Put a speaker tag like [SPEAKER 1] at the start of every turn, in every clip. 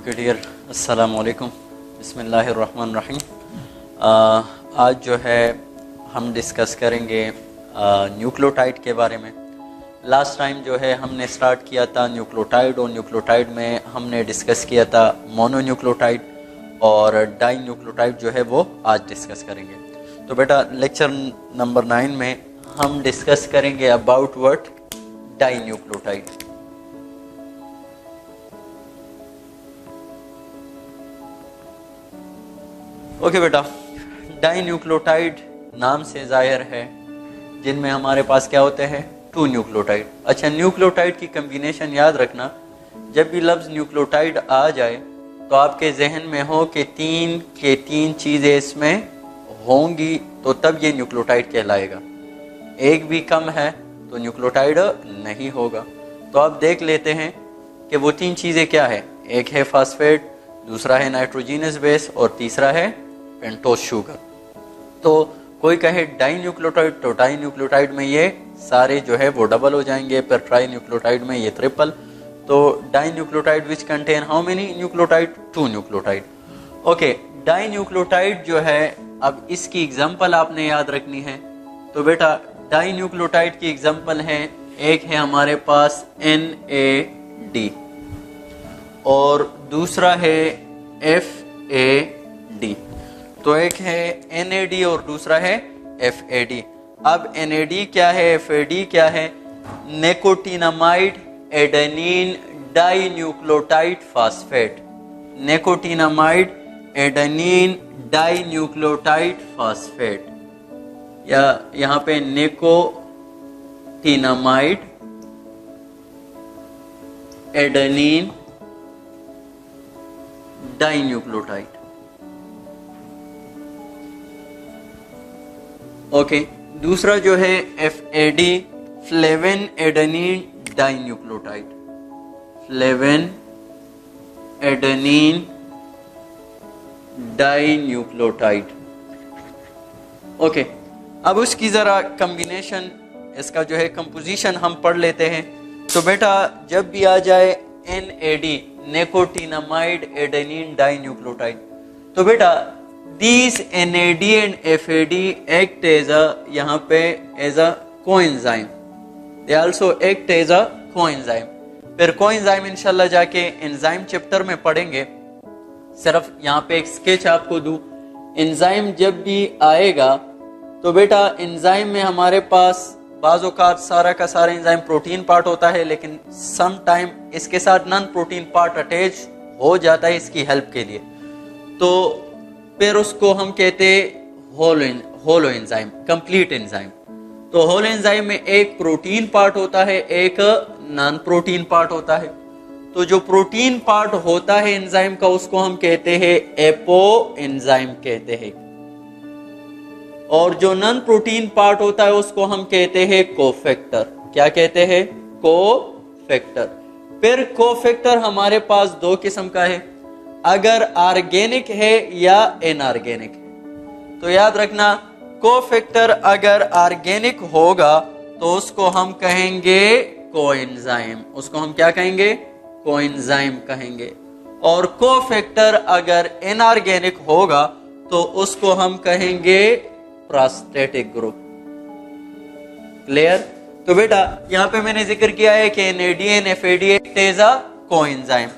[SPEAKER 1] Okay dear, अस्सलाम वालेकुम, बिस्मिल्लाहिर्रहमानिर्रहीम। आज जो है हम डिस्कस करेंगे न्यूक्लियोटाइड के बारे में। लास्ट टाइम जो है हमने स्टार्ट किया था न्यूक्लियोटाइड, और न्यूक्लियोटाइड में हमने डिस्कस किया था मोनोन्यूक्लियोटाइड और डाई न्यूक्लियोटाइड जो है वो आज डिस्कस करेंगे। तो बेटा लेक्चर नंबर 9 में हम डिस्कस करेंगे about what dinucleotide. Okay बेटा, डाई न्यूक्लियोटाइड नाम से जाहिर है जिनमें हमारे पास क्या होते हैं, 2 न्यूक्लियोटाइड। अच्छा, न्यूक्लियोटाइड की कम्बिनेशन याद रखना, जब भी लफ्ज़ न्यूक्लियोटाइड आ जाए तो आपके जहन में हो कि 3 चीज़ें इसमें होंगी, तो तब ये न्यूक्लियोटाइड कहलाएगा। एक भी कम है तो न्यूक्लियोटाइड नहीं होगा। तो आप देख लेते हैं कि वो 3 चीज़ें क्या है। एक है फास्फेट, दूसरा है नाइट्रोजीनस बेस, और तीसरा है पेंटोस शुगर। तो कोई कहे डाई न्यूक्लियोटाइड, तो डाई न्यूक्लियोटाइड में ये सारे जो है वो डबल हो जाएंगे, पर ट्राई न्यूक्लियोटाइड में ये ट्रिपल। तो dinucleotide which contain how many nucleotide, 2 nucleotide. Okay, dinucleotide जो है, अब इसकी एग्जांपल आपने याद रखनी है। तो बेटा डाई न्यूक्लियोटाइड की एग्जांपल है, एक है हमारे पास NAD और दूसरा है FAD। तो एक है NAD और दूसरा है FAD। अब NAD क्या है, FAD क्या है? Nicotinamide adenine dinucleotide phosphate. Nicotinamide adenine dinucleotide phosphate, या यहाँ पे nicotinamide adenine dinucleotide. Okay, दूसरा जो है FAD flavin adenine dinucleotide. Flavin adenine dinucleotide. Okay, अब उसकी जरा कॉम्बिनेशन, इसका जो है कंपोजिशन हम पढ़ लेते हैं। तो बेटा जब भी आ जाए NAD nicotinamide adenine dinucleotide, तो बेटा these NAD and FAD act as a, यहाँ पे as a coenzyme, they also act as a coenzyme। फिर coenzyme इंशाल्लाह जाके एंजाइम चैप्टर में पढ़ेंगे। सिर्फ यहाँ पे एक स्केच आपको दूं, एंजाइम जब भी आएगा तो बेटा एंजाइम में हमारे पास बाज़-औक़ात सारा का सारा एंजाइम प्रोटीन पार्ट होता है, लेकिन सम टाइम इसके साथ नॉन प्रोटीन पार्ट अटैच हो जाता है इसकी हेल्प के लिए। तो फिर उसको हम कहते हैं होलो एंजाइम, कंप्लीट एंजाइम। तो होलो एंजाइम में एक प्रोटीन पार्ट होता है, एक नॉन प्रोटीन पार्ट होता है। तो जो प्रोटीन पार्ट होता है एंजाइम का, उसको हम कहते हैं एपो एंजाइम कहते हैं, और जो नॉन प्रोटीन पार्ट होता है उसको हम कहते हैं कोफैक्टर। क्या कहते हैं? कोफैक्टर। फिर कोफैक्टर हमारे पास 2 किस्म का है, अगर ऑर्गेनिक है या इनऑर्गेनिक है। तो याद रखना, कोफैक्टर अगर ऑर्गेनिक होगा तो उसको हम कहेंगे कोएंजाइम। उसको हम क्या कहेंगे? कोएंजाइम कहेंगे। और कोफैक्टर अगर इनऑर्गेनिक होगा तो उसको हम कहेंगे प्रोस्टेटिक ग्रुप। क्लियर? तो बेटा यहाँ पे मैंने जिक्र किया है कि NAD FAD as a coenzyme.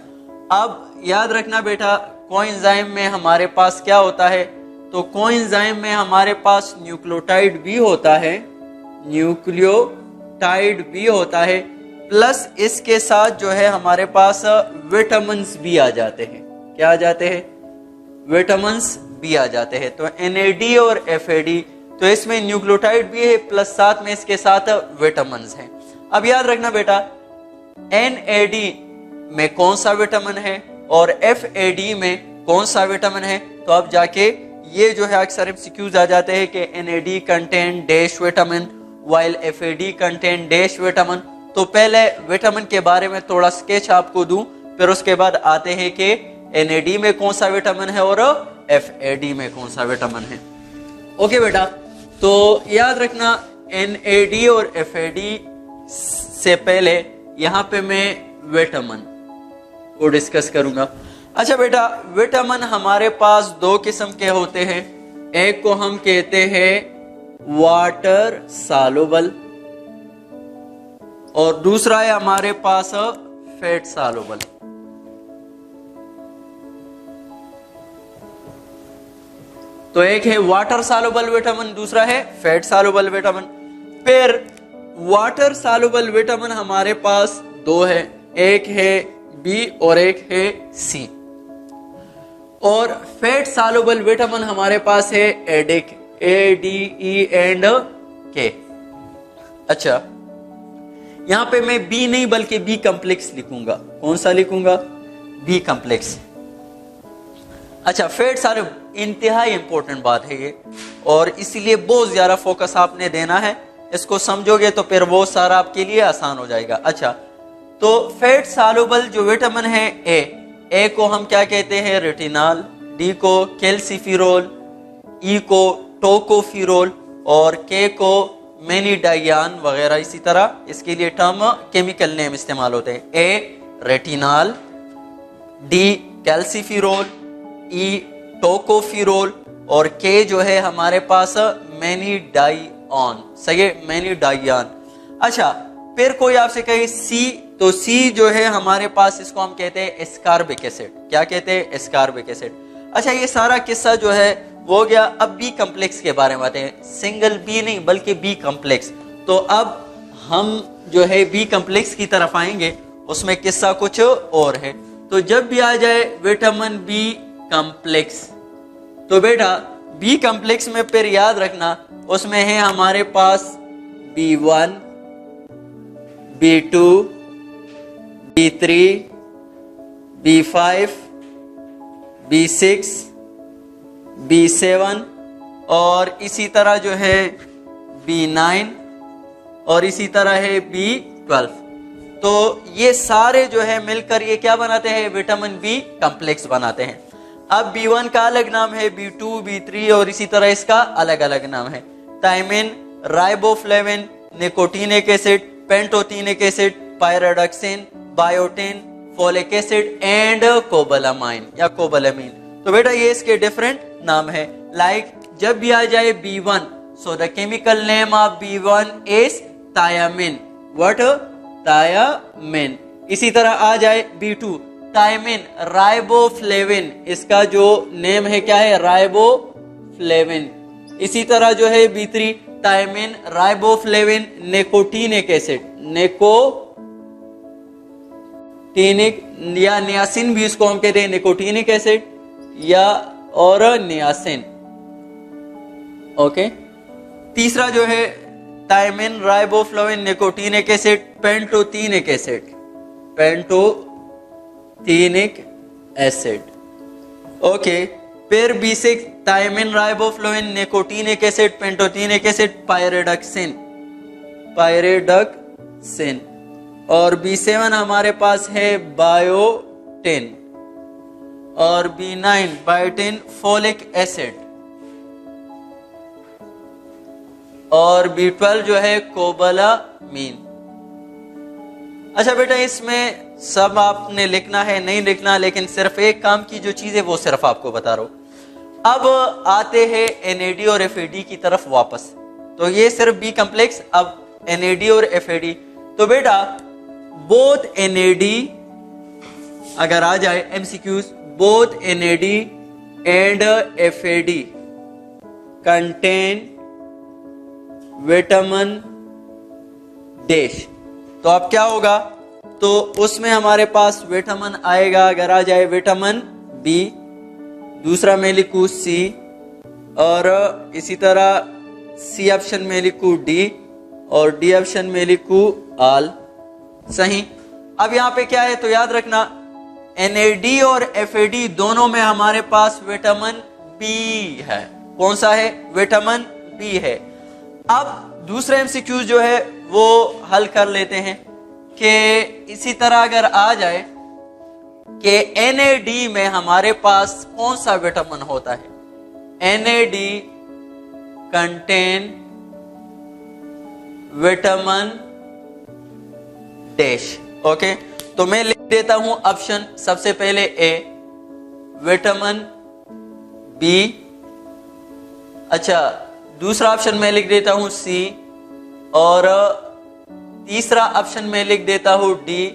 [SPEAKER 1] अब याद रखना बेटा, कोएंजाइम में हमारे पास क्या होता है? तो कोएंजाइम में हमारे पास न्यूक्लियोटाइड भी होता है, न्यूक्लियोटाइड भी होता है, प्लस इसके साथ जो है हमारे पास विटामिन्स भी आ जाते हैं। क्या आ जाते हैं? विटामिन्स भी आ जाते हैं। तो NAD और FAD, तो इसमें न्यूक्लियोटाइड भी है प्लस साथ में इसके साथ विटामिन्स हैं। अब याद रखना बेटा, NAD में कौन सा विटामिन है और FAD में कौन सा विटामिन है। तो अब जाके ये जो है अक्सर MCQs आ जाते हैं कि NAD contain dash vitamin while FAD contain dash vitamin. तो पहले विटामिन के बारे में थोड़ा स्केच आपको दूं, फिर उसके बाद आते हैं कि NAD में कौन सा विटामिन है और FAD में कौन सा विटामिन है। ओके बेटा, तो याद रखना NAD और FAD से पहले यहाँ पे मैं विटामिन को डिस्कस करूंगा। अच्छा बेटा, विटामिन हमारे पास दो किस्म के होते हैं। एक को हम कहते हैं वाटर सॉल्युबल और दूसरा है हमारे पास फैट सॉल्युबल। तो एक है वाटर सॉल्युबल विटामिन, दूसरा है फैट सॉल्युबल विटामिन। फिर वाटर सॉल्युबल विटामिन हमारे पास दो है, एक है बी और एक है सी। और फैट सॉल्युबल विटामिन हमारे पास है एडिक, ADE&K। अच्छा, यहां पे मैं बी नहीं बल्कि बी कॉम्प्लेक्स लिखूंगा। कौन सा लिखूंगा? B complex. अच्छा, फैट सॉल्युबल इंतहाई इंपॉर्टेंट बात है ये, और इसीलिए बहुत ज्यादा फोकस आपने देना है। इसको समझोगे तो फिर वो सारा आपके लिए आसान हो जाएगा। अच्छा, तो फैट सॉल्युबल जो विटामिन है ए को हम क्या कहते हैं? रेटिनॉल, डी को कैल्सिफेरॉल, ई को टोकोफेरॉल और के को मैनिडाइयान वगैरह। इसी तरह इसके लिए टर्म केमिकल नेम इस्तेमाल होते हैं। ए retinol, D calciferol, E tocopherol और के जो है हमारे पास मैनिडाइऑन। सही है, मैनिडाइयान। अच्छा, फिर कोई आपसे कहे सी, तो सी जो है हमारे पास, इसको हम कहते हैं एस्कॉर्बिक एसिड। क्या कहते हैं? Ascorbic acid. अच्छा, ये सारा किस्सा जो है वो हो गया। अब बी कॉम्प्लेक्स के बारे में बातें हैं, सिंगल बी नहीं बल्कि बी कॉम्प्लेक्स। तो अब हम जो है बी कॉम्प्लेक्स की तरफ आएंगे, उसमें किस्सा कुछ और है। तो जब भी आ जाए विटामिन बी कॉम्प्लेक्स, तो बेटा बी कॉम्प्लेक्स में फिर याद रखना उसमें है हमारे पास B1, B2, B3, B5, B6, B7 और इसी तरह जो है B9 और इसी तरह है B12। तो ये सारे जो है मिलकर ये क्या बनाते हैं? विटामिन बी कॉम्प्लेक्स बनाते हैं। अब B1 का अलग नाम है, B2, B3 और इसी तरह इसका अलग अलग नाम है। Thiamine, riboflavin, nicotinic acid, pantothenic acid, pyridoxine, biotin, folic acid and cobalamin या कोबालामीन। तो बेटा ये इसके डिफरेंट नाम है। लाइक जब भी आ जाए B1, so the chemical name of B1 is thiamine. What? Thiamine. इसी तरह आ जाए B2, थायमिन, राइबोफ्लेविन, इसका जो नेम है क्या है? राइबोफ्लेविन। इसी तरह जो है B3, thiamine, riboflavin, nicotinic acid, nicotinic या नियासिन भी इसको हम कहते हैं, निकोटीनिक एसिड या और नियासिन। ओके। तीसरा जो है thiamine, riboflavin, nicotinic acid, pantothenic acid, pantothenic acid. Okay. फिर B6, thiamine, riboflavin, nicotinic acid, pantothenic acid, pyridoxine, pyridoxine. और B7 हमारे पास है बायोटिन और B9 बायोटिन, फोलिक एसिड और B12 जो है कोबालामीन। अच्छा बेटा, इसमें सब आपने लिखना है नहीं लिखना, लेकिन सिर्फ एक काम की जो चीज है वो सिर्फ आपको बता रहा हूं। अब आते हैं NAD और FAD की तरफ वापस। तो ये सिर्फ बी कॉम्प्लेक्स, अब NAD और FAD। तो बेटा बोथ NAD अगर आ जाए MCQs, both NAD and FAD contain vitamin dash. तो अब क्या होगा? तो उसमें हमारे पास विटामिन आएगा, अगर आ जाए विटामिन बी, दूसरा में लिखूं सी और इसी तरह सी ऑप्शन में लिखूं डी और डी ऑप्शन में लिखूं आल। सही। अब यहां पे क्या है? तो याद रखना NAD और FAD दोनों में हमारे पास विटामिन बी है। कौन सा है? विटामिन बी है। अब दूसरे MCQ जो है वो हल कर लेते हैं कि इसी तरह अगर आ जाए कि NAD में हमारे पास कौन सा विटामिन होता है? NAD contain vitamin dash. Okay, तो मैं लिख देता हूं ऑप्शन सबसे पहले ए, विटामिन बी। अच्छा, दूसरा ऑप्शन मैं लिख देता हूं सी, और तीसरा ऑप्शन में लिख देता हूं डी,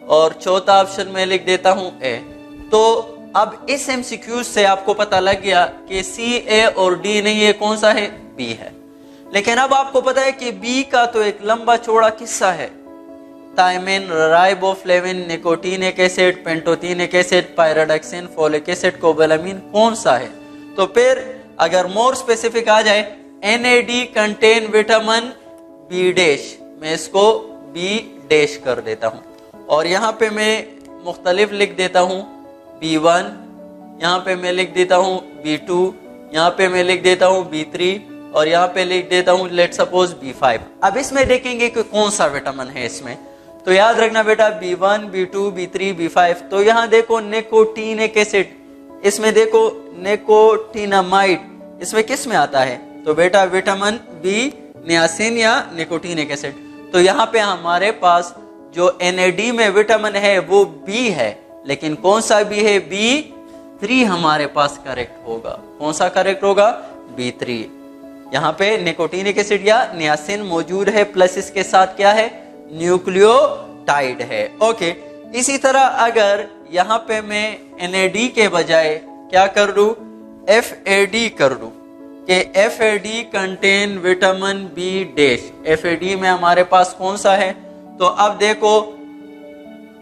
[SPEAKER 1] और चौथा ऑप्शन में लिख देता हूं ए। तो अब इस एमसीक्यू से आपको पता लग गया कि सी, ए और डी नहीं है, कौन सा है? बी है। लेकिन अब आपको पता है कि बी का तो एक लंबा चौड़ा किस्सा है, thiamine, riboflavin, nicotinic acid, pantothenic acid, pyridoxine, folic acid, cobalamin, कौन सा है? तो फिर अगर मोर स्पेसिफिक आ जाए, NAD contain vitamin B dash, मैं इसको बी डैश कर देता हूं, और यहाँ पे मैं मुख्तलिफ लिख देता हूं B1, यहाँ पे मैं लिख देता हूँ B2, यहाँ पे मैं लिख देता हूँ B3, और यहाँ पे लिख देता हूँ लेट सपोज B5। अब इसमें देखेंगे कि कौन सा विटामिन है इसमें। तो याद रखना बेटा, B1, B2, B3, B5। तो यहाँ देखो निकोटीनिक एसिड, इसमें देखो निकोटिनामाइड, इसमें किस में आता है? तो बेटा विटामिन बी, नियासिन या निकोटीनिक एसिड। तो यहाँ पे हमारे पास जो NAD में विटामिन है वो बी है, लेकिन कौन सा बी है? B3 हमारे पास करेक्ट होगा। कौन सा करेक्ट होगा? B3। यहाँ पे निकोटीनिक एसिड या नियासिन मौजूद है, प्लस इसके साथ क्या है? न्यूक्लियोटाइड है। ओके, इसी तरह अगर यहाँ पे मैं NAD के बजाय क्या कर दूं? FAD कर दूं कि FAD contain vitamin B dash. FAD में हमारे पास कौन सा है? तो अब देखो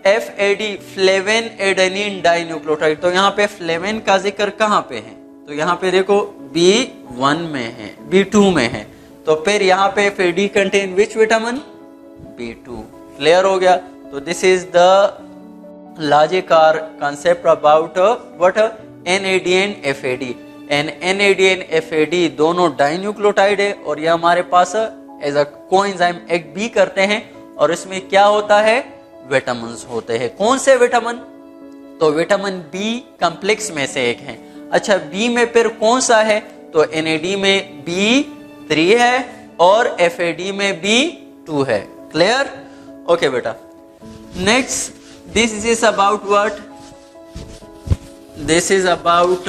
[SPEAKER 1] FAD, फ्लेविन एडेनिन डाइन्यूक्लियोटाइड। तो यहाँ पे फ्लेविन का जिक्र कहाँ पे है? तो यहाँ पे देखो B1 में है, B2 में है। तो फिर यहाँ पे FAD contain which vitamin? B2। Clear हो गया? तो दिस इज द लॉजिक और concept about what NAD and FAD। and NAD and FAD दोनों डाइन्यूक्लियोटाइड है, और ये हमारे पास एज अ कोएंजाइम एक्ट भी करते हैं, और इसमें क्या होता है? विटामिन होते हैं। कौन से विटामिन? तो विटामिन बी कॉम्प्लेक्स में से एक है। अच्छा, बी में फिर कौन सा है? तो NAD में B3 है और FAD में B2 है। क्लियर? ओके बेटा, next this is about what? This is about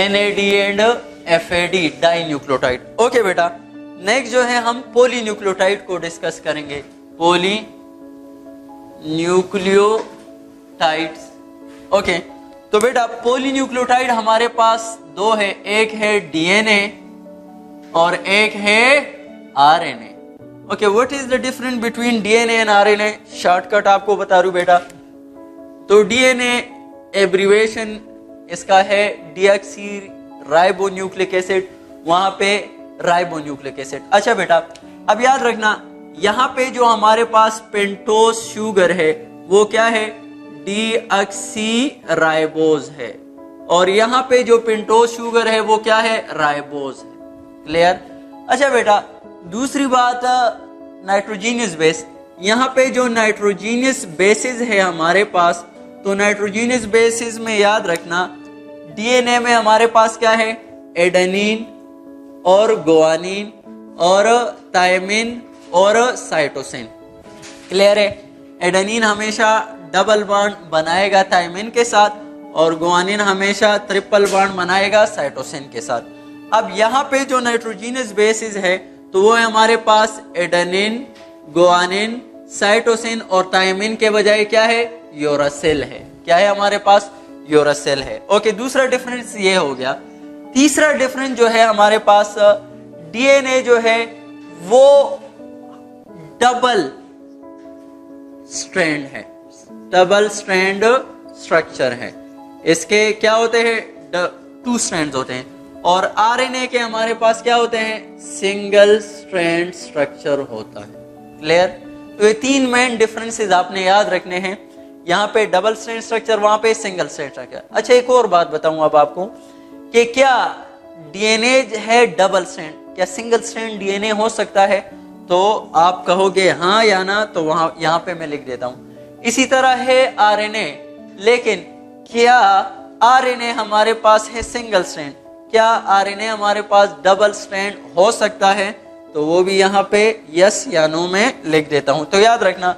[SPEAKER 1] NAD and FAD dinucleotide. Okay बेटा, नेक्स्ट जो है हम पॉलीन्यूक्लियोटाइड को डिस्कस करेंगे। पॉलीन्यूक्लियोटाइड्स। ओके, तो बेटा पॉलीन्यूक्लियोटाइड हमारे पास दो है, एक है DNA और एक है RNA। Okay, what is the difference between DNA and RNA? Shortcut आपको बता दूं बेटा। तो DNA एब्रीवेशन इसका है डीऑक्सी राइबोन्यूक्लिक एसिड, वहां पे राइबोन्यूक्लिक एसिड। अच्छा बेटा, अब याद रखना, यहाँ पे जो हमारे पास पेंटोस शुगर है वो क्या है? डीऑक्सी राइबोज है, और यहाँ पे जो पेंटोस शुगर है वो क्या है? राइबोज है। क्लियर? अच्छा बेटा, दूसरी बात नाइट्रोजीनियस बेस। यहाँ पे जो नाइट्रोजीनियस बेसिस है हमारे पास, तो नाइट्रोजीनियस बेसिस में याद रखना DNA में हमारे पास क्या है? एडेनिन और गुआनिन और थायमिन और साइटोसिन। क्लियर है? एडेनिन हमेशा डबल बॉन्ड बनाएगा थायमिन के साथ, और गुआनिन हमेशा ट्रिपल बॉन्ड बनाएगा साइटोसिन के साथ। अब यहाँ पे जो नाइट्रोजीनियस बेसिस है तो वो है हमारे पास एडेनिन, गुआनिन, साइटोसिन, और थायमिन के बजाय क्या है? यूरासिल है। क्या है हमारे पास? यूरासिल है। ओके, दूसरा डिफरेंस ये हो गया। तीसरा डिफरेंस जो है हमारे पास, DNA जो है वो डबल स्ट्रैंड है, डबल स्ट्रैंड स्ट्रक्चर है। इसके क्या होते हैं? 2 स्ट्रैंड्स होते हैं, और RNA के हमारे पास क्या होते हैं? सिंगल स्ट्रैंड स्ट्रक्चर होता है। क्लियर? तो ये 3 मेन डिफरेंसेस आपने याद रखने हैं। यहाँ पे डबल स्ट्रैंड स्ट्रक्चर, वहां पे सिंगल स्ट्रैंड स्ट्रक्चर। अच्छा, एक और बात बताऊं अब आपको कि क्या DNA है डबल स्ट्रैंड, क्या सिंगल स्ट्रैंड DNA हो सकता है? तो आप कहोगे हाँ या ना, तो वहां यहाँ पे मैं लिख देता हूं। इसी तरह है RNA, लेकिन क्या RNA हमारे पास है सिंगल स्ट्रैंड? क्या RNA हमारे पास डबल स्ट्रैंड हो सकता है? तो वो भी यहाँ पे यस या नो में लिख देता हूं। तो याद रखना,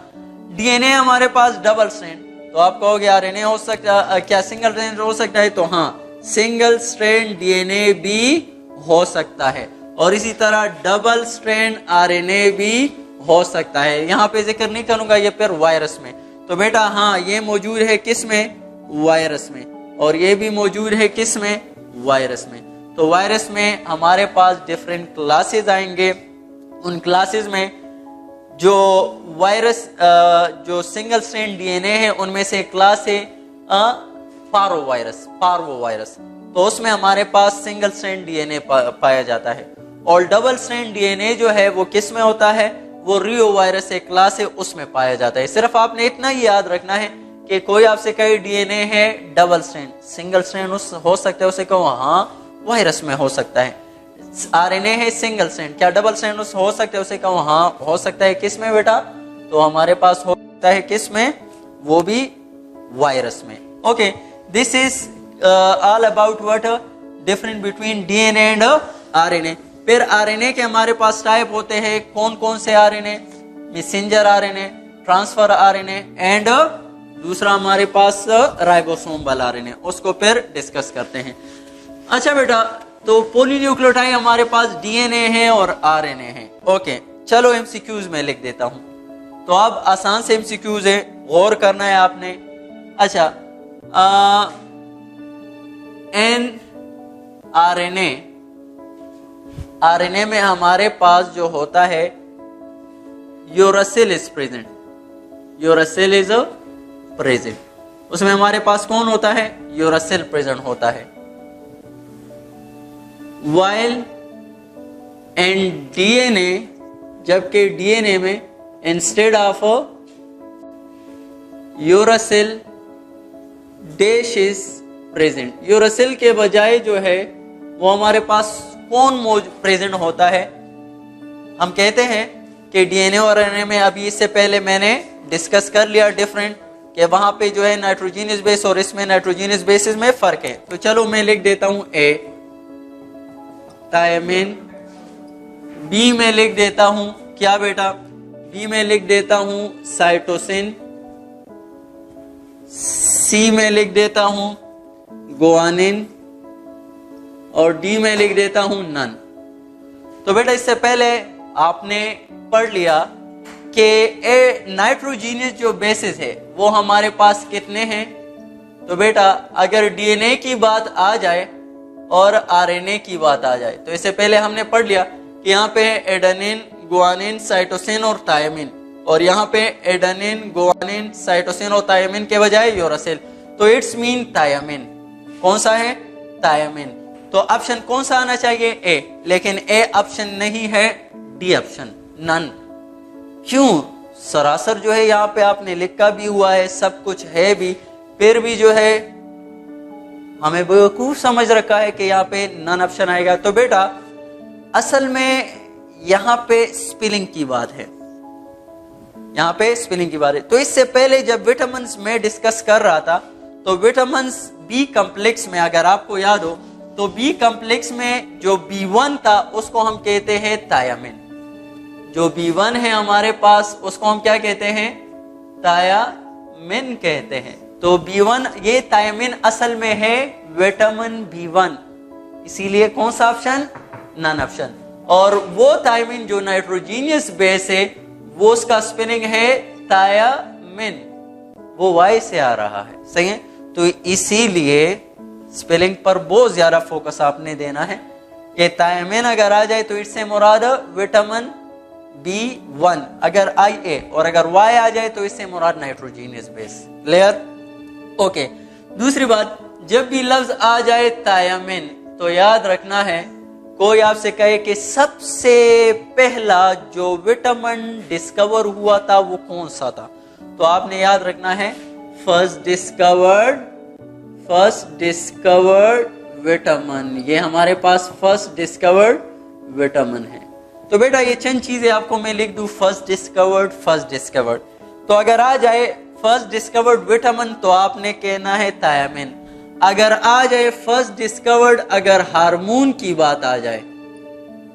[SPEAKER 1] DNA हमारे पास डबल स्ट्रैंड, तो तो आप कहोगे आरएनए हो सकता, क्या सिंगल स्ट्रैंड हो सकता है? तो हाँ, सिंगल स्ट्रैंड डीएनए भी हो सकता है, और इसी तरह डबल स्ट्रैंड आरएनए भी हो सकता है। यहाँ पे जिक्र नहीं करूंगा ये फिर वायरस में। तो बेटा हाँ, ये मौजूद है किस में? वायरस में। और ये भी मौजूद है किस में? वायरस में। तो वायरस में हमारे पास डिफरेंट क्लासेस आएंगे। उन क्लासेस में जो वायरस जो सिंगल स्ट्रैंड डीएनए है उनमें से क्लास है पार्वोवायरस। तो उसमें हमारे पास सिंगल स्ट्रैंड डीएनए पाया जाता है। और डबल स्ट्रैंड डीएनए जो है वो किस में होता है? वो रियोवायरस एक क्लास है, उसमें पाया जाता है। सिर्फ आपने इतना ही याद रखना है कि कोई आपसे कहे डीएनए है डबल स्ट्रैंड, सिंगल स्ट्रैंड हो सकता है, उसे कहो हाँ वायरस में हो सकता है। आरएनए है सिंगल स्ट्रैंड, क्या डबल स्ट्रैंड हो सकता है? उसे कहो हाँ हो सकता है। किस में बेटा? तो हमारे पास हो सकता है किस में? वो भी वायरस में। Okay, this is all about what different between DNA and RNA. फिर आरएनए के हमारे पास टाइप होते हैं। कौन कौन से RNA? Messenger RNA, transfer RNA and दूसरा हमारे पास राइबोसोमल आरएनए, उसको फिर डिस्कस करते हैं। अच्छा बेटा, तो पॉलीन्यूक्लियोटाइड हमारे पास डीएनए है और आरएनए है। ओके, चलो एमसीक्यूज में लिख देता हूं। तो अब आसान से एमसीक्यूज है, गौर करना है आपने। अच्छा, एन आरएनए में हमारे पास जो होता है uracil is present, uracil is present. उसमें हमारे पास कौन होता है? यूरासिल प्रेजेंट होता है। वाइल एंड डीएनए, जबकि डीएनए में instead of uracil dash is present, uracil के बजाय जो है वो हमारे पास कौन प्रेजेंट होता है? हम कहते हैं कि डीएनए और आरएनए में, अभी इससे पहले मैंने डिस्कस कर लिया डिफरेंट, कि वहां पे जो है नाइट्रोजीनियस बेस और इसमें नाइट्रोजीनियस बेसिस में फर्क है। तो चलो मैं लिख देता हूं ए थायमिन, बी में लिख देता हूं क्या बेटा? बी में लिख देता हूं साइटोसिन, सी में लिख देता हूं गुआनिन और डी में लिख देता हूं नन। तो बेटा इससे पहले आपने पढ़ लिया कि ए नाइट्रोजीनियस जो बेसिस है वो हमारे पास कितने हैं? तो बेटा अगर डीएनए की बात आ जाए और आरएनए की बात आ जाए, तो इससे पहले हमने पढ़ लिया कि यहाँ पे एडेनिन, गुआनिन, साइटोसिन और थायमिन, और यहाँ पे एडेनिन, गुआनिन, साइटोसिन और थायमिन के बजाय यूरासिल, तो इट्स मीन थायमिन। कौन सा है? थायमिन। तो ऑप्शन कौन सा आना चाहिए? ए, लेकिन ए ऑप्शन नहीं है, डी ऑप्शन, नन। क्यों? सरासर जो है यहाँ पे आपने लिखा भी हुआ है, सब कुछ है भी, फिर भी जो है हमें बेवकूफ समझ रखा है कि यहाँ पे नन ऑप्शन आएगा। तो बेटा असल में यहाँ पे स्पेलिंग की बात है, यहाँ पे स्पेलिंग की बात है। तो इससे पहले जब विटामिन में डिस्कस कर रहा था, तो विटामिन बी कॉम्प्लेक्स में अगर आपको याद हो, तो बी कॉम्प्लेक्स में जो B1 था उसको हम कहते हैं थायमिन। जो B1 है हमारे पास उसको हम क्या कहते हैं? थायमिन कहते हैं। तो B1, ये थायमिन असल में है विटामिन B1, इसीलिए कौन सा ऑप्शन? None option. और वो थायमिन जो नाइट्रोजीनियस बेस है वो उसका स्पेलिंग है थायमिन, वो वाई से आ रहा है, सही है। तो इसीलिए स्पेलिंग पर बहुत ज्यादा फोकस आपने देना है कि थायमिन अगर आ जाए तो इससे मुराद विटामिन B1, अगर IA और अगर Y आ जाए तो इससे मुराद नाइट्रोजीनियस बेस। क्लियर? ओके। दूसरी बात, जब भी लफ्ज आ जाए थायमिन तो याद रखना है, कोई आपसे कहे कि सबसे पहला जो विटामिन डिस्कवर हुआ था वो कौन सा था, तो आपने याद रखना है फर्स्ट डिस्कवर्ड विटामिन, ये हमारे पास फर्स्ट डिस्कवर्ड विटामिन है। तो बेटा ये चंद चीजें आपको मैं लिख दूं, फर्स्ट डिस्कवर्ड। तो अगर आ जाए फर्स्ट डिस्कवर्ड विटामिन तो आपने कहना है थायमिन। अगर आ जाए फर्स्ट डिस्कवर्ड, अगर हार्मोन की बात आ जाए,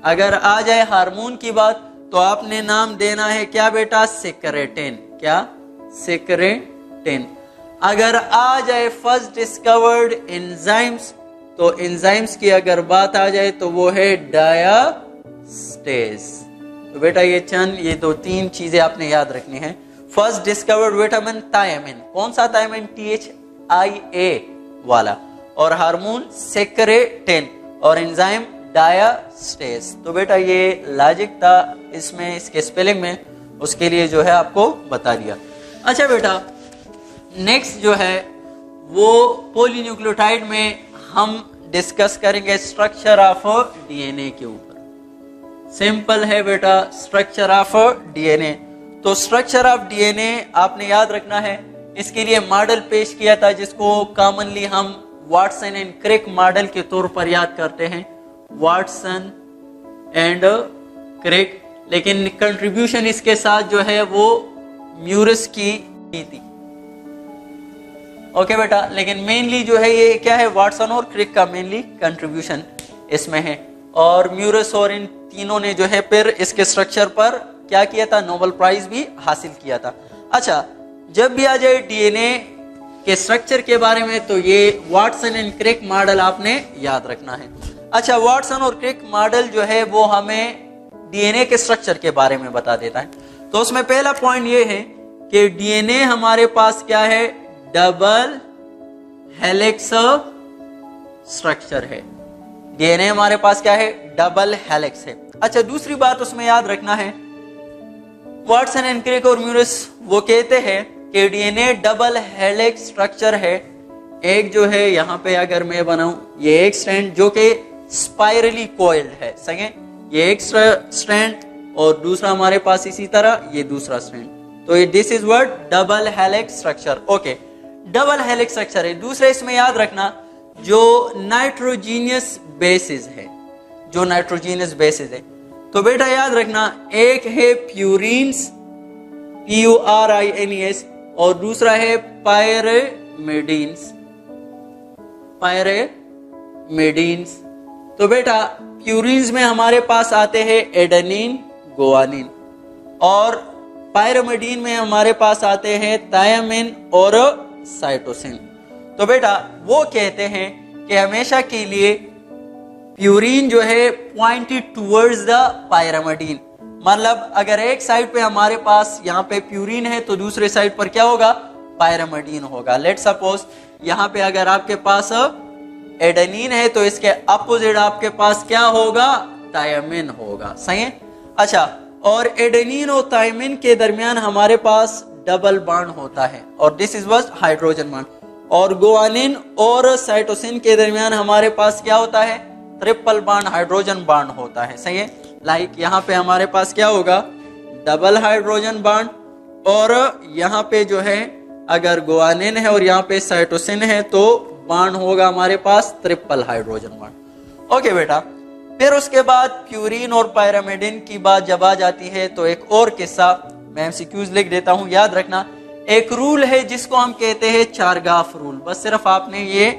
[SPEAKER 1] अगर आ जाए हार्मोन की बात, तो आपने नाम देना है क्या बेटा? सेक्रेटिन। क्या? सेक्रेटिन। अगर आ जाए फर्स्ट डिस्कवर्ड एंजाइम्स, तो एंजाइम्स की अगर बात आ जाए तो वो है डायास्टेज। तो बेटा ये दो तीन चीजें आपने याद रखनी है। फर्स्ट डिस्कवर्ड विटामिन थायमिन, कौन सा थायमिन? THIA वाला, और हार्मोन सेक्रेटिन, और एंजाइम डायास्टेज। तो बेटा ये लॉजिक था इसमें, इसके स्पेलिंग में, उसके लिए जो है आपको बता दिया। अच्छा बेटा, नेक्स्ट जो है वो पॉलीन्यूक्लियोटाइड में हम डिस्कस करेंगे स्ट्रक्चर ऑफ DNA के ऊपर। सिंपल है बेटा स्ट्रक्चर ऑफ DNA। तो स्ट्रक्चर ऑफ DNA आपने याद रखना है। इसके लिए मॉडल पेश किया था जिसको कॉमनली हम वाटसन एंड क्रिक मॉडल के तौर पर याद करते हैं, वाटसन एंड क्रिक। लेकिन कंट्रीब्यूशन इसके साथ जो है वो म्यूरिस की थी। ओके बेटा, लेकिन मेनली जो है ये क्या है, वाटसन और क्रिक का मेनली कंट्रीब्यूशन इसमें है। और म्यूरिस और इन तीनों ने जो है फिर इसके स्ट्रक्चर पर क्या किया था, नोबेल प्राइज भी हासिल किया था। अच्छा, जब भी आ जाए DNA के स्ट्रक्चर के बारे में तो ये वाटसन एंड क्रिक मॉडल आपने याद रखना है। अच्छा, वाटसन और क्रिक मॉडल जो है वो हमें DNA के स्ट्रक्चर के बारे में बता देता है। तो उसमें पहला पॉइंट ये है कि DNA हमारे पास क्या है, डबल हेलिक्स स्ट्रक्चर है। DNA हमारे पास क्या है, डबल हेलिक्स है। अच्छा, दूसरी बात उसमें याद रखना है, वाटसन एंड क्रिक और म्यूरिस वो कहते हैं कि DNA डबल हेलिक्स स्ट्रक्चर है। एक जो है यहाँ पे अगर मैं बनाऊं, ये एक स्ट्रैंड जो कि स्पाइरली कॉइल्ड है, सही, ये एक स्ट्रैंड, और दूसरा हमारे पास इसी तरह ये दूसरा स्ट्रैंड। तो ये this is what, double helix structure. Okay, double helix structure है। दूसरा इसमें याद रखना जो नाइट्रोजीनियस बेसिस है, जो नाइट्रोजीनियस बेसिस है, तो बेटा याद रखना एक है प्यूरिन्स PURINES और दूसरा है पायरेमिडीन्स, पायरेमिडीन्स। तो बेटा प्यूरिन्स में हमारे पास आते हैं एडेनिन, गुआनिन, और पायरेमिडीन में हमारे पास आते हैं थायमिन और साइटोसिन। तो बेटा वो कहते हैं कि हमेशा के लिए प्यूरिन जो है पॉइंटेड टुवर्ड्स द पायरेमिडीन, मतलब अगर एक साइड पे हमारे पास यहाँ पे प्यूरिन है तो दूसरे साइड पर क्या होगा, पायरेमिडीन होगा। लेट सपोज यहाँ पे अगर आपके पास एडेनिन है तो इसके अपोजिट आपके पास क्या होगा, थायमिन होगा, सही है। अच्छा, और एडेनिन और थायमिन के दरमियान हमारे पास डबल बॉन्ड होता है और this is was hydrogen bond. और गुआनिन और साइटोसिन के दरमियान हमारे पास क्या होता है, ट्रिपल बॉन्ड हाइड्रोजन बॉन्ड होता है, सही है। लाइक यहाँ पे हमारे पास क्या होगा, डबल हाइड्रोजन बॉन्ड, और यहाँ पे जो है अगर गुआनिन है और यहाँ पे साइटोसिन है तो बॉन्ड होगा हमारे पास ट्रिपल हाइड्रोजन बॉन्ड। ओके बेटा, फिर उसके बाद प्यूरिन और पायरेमिडीन की बात जब आ जाती है तो एक और किस्सा मैं एमसीक्यूज लिख देता हूं, याद रखना। एक रूल है जिसको हम कहते हैं चारगाफ रूल। बस सिर्फ आपने ये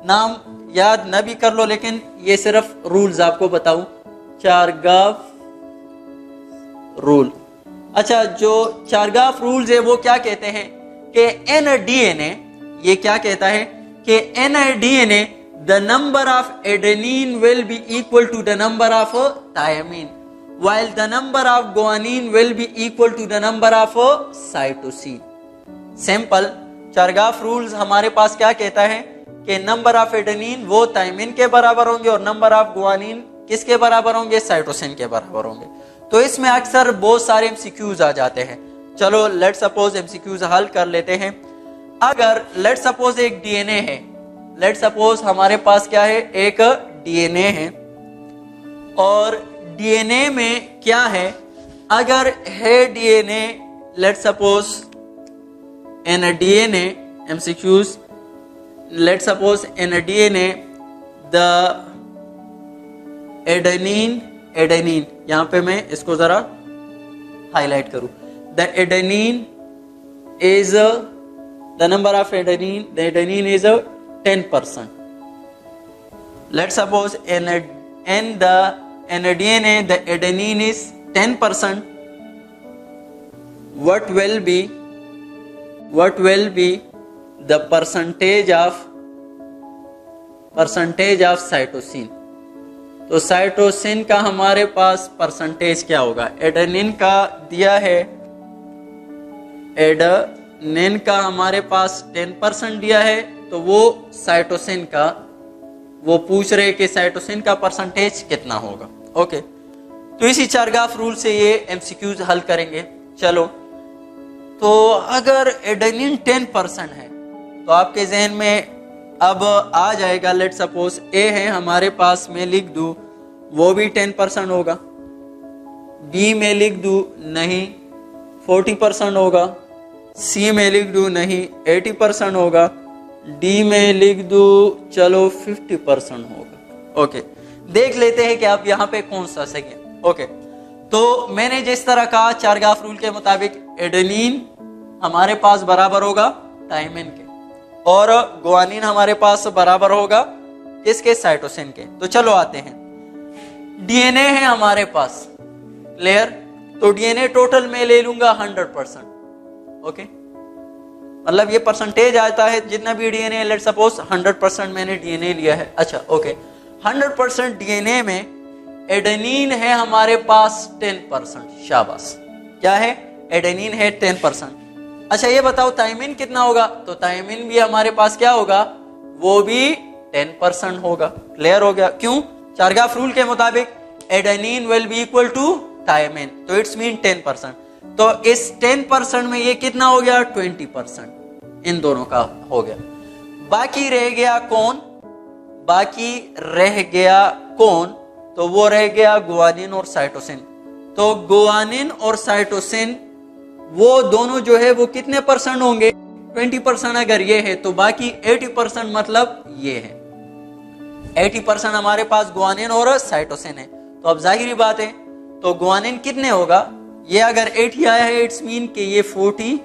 [SPEAKER 1] नाम याद न भी कर लो, लेकिन ये सिर्फ रूल्स आपको बताऊं, चारगाफ रूल। अच्छा, जो चारगाफ रूल्स है वो क्या कहते हैं कि NDNA, ये क्या कहता है कि NDNA the number of adenine will be equal to the number of thymine, while the number of guanine will be equal to the number of cytosine. Simple चारगाफ rules हमारे पास क्या कहता है कि नंबर ऑफ एडेनिन वो thiamine के बराबर होंगे और नंबर ऑफ गुआनिन किसके बराबर होंगे, साइटोसिन के बराबर होंगे। तो इसमें अक्सर बहुत सारे एमसीक्यूज आ जाते हैं। चलो लेट सपोज एमसीक्यूज हल कर लेते हैं। अगर लेट सपोज एक DNA है, लेट सपोज हमारे पास क्या है, एक DNA है, और DNA में क्या है, अगर है DNA, let suppose in a DNA MCQs, let's suppose in a DNA the adenine यहाँ पे मैं इसको जरा हाईलाइट करूं, the adenine is the number of adenine, the adenine is 10%. Let's suppose in a DNA the adenine is 10%. What will be the percentage of cytosine. तो cytosine का हमारे पास percentage क्या होगा? एडेनिन का दिया है, एडेनिन का हमारे पास 10% दिया है, तो वो साइटोसिन का वो पूछ रहे कि साइटोसिन का परसेंटेज कितना होगा। ओके, तो इसी चारगाफ रूल से ये एमसीक्यूज हल करेंगे। चलो, तो अगर एडेनिन 10% है तो आपके जहन में अब आ जाएगा, लेट सपोज ए है हमारे पास, में लिख दूं वो भी 10% होगा, बी में लिख दूं नहीं 40% होगा, सी में लिख दूं नहीं 80% होगा, डी में लिख दूं चलो 50% होगा। ओके, देख लेते हैं कि आप यहाँ पे कौन सा सही है। ओके, तो मैंने जिस तरह कहा चारगाफ रूल के मुताबिक एडेनिन हमारे पास बराबर होगा थायमिन के, और गुआनिन हमारे पास बराबर होगा किसके? साइटोसिन के। तो चलो आते हैं, डीएनए है हमारे पास, क्लियर? तो डीएनए टोटल में ले लूंगा 100%। ओके, मतलब ये परसेंटेज आता है जितना भी डीएनए, लेट सपोज 100% मैंने डीएनए लिया है। अच्छा, ओके, 100% डीएनए में एडेनिन है हमारे पास 10%। शाबाश, क्या है? एडेनिन है 10%। अच्छा, ये बताओ थायमिन कितना होगा? तो थायमिन भी हमारे पास क्या होगा? वो भी 10% होगा। क्लियर हो गया? क्यों? चारगाफ रूल के मुताबिक adenine will be equal to thymine, तो इट्स मीन 10%। तो इस 10% में ये कितना हो गया? 20%। इन दोनों का हो गया। बाकी रह गया कौन? बाकी रह गया कौन? तो वो रह गया गुआनिन और साइटोसिन। तो गुआनिन और साइटोसिन वो दोनों जो है वो कितने परसेंट होंगे? 20% अगर ये है तो बाकी 80% मतलब ये है। 80% हमारे पास गुआनिन और साइटोसिन है। तो अब जाहिर बात है, तो गुआनिन कितने होगा? ये अगर 80 आया है इट्स मीन कि ये 40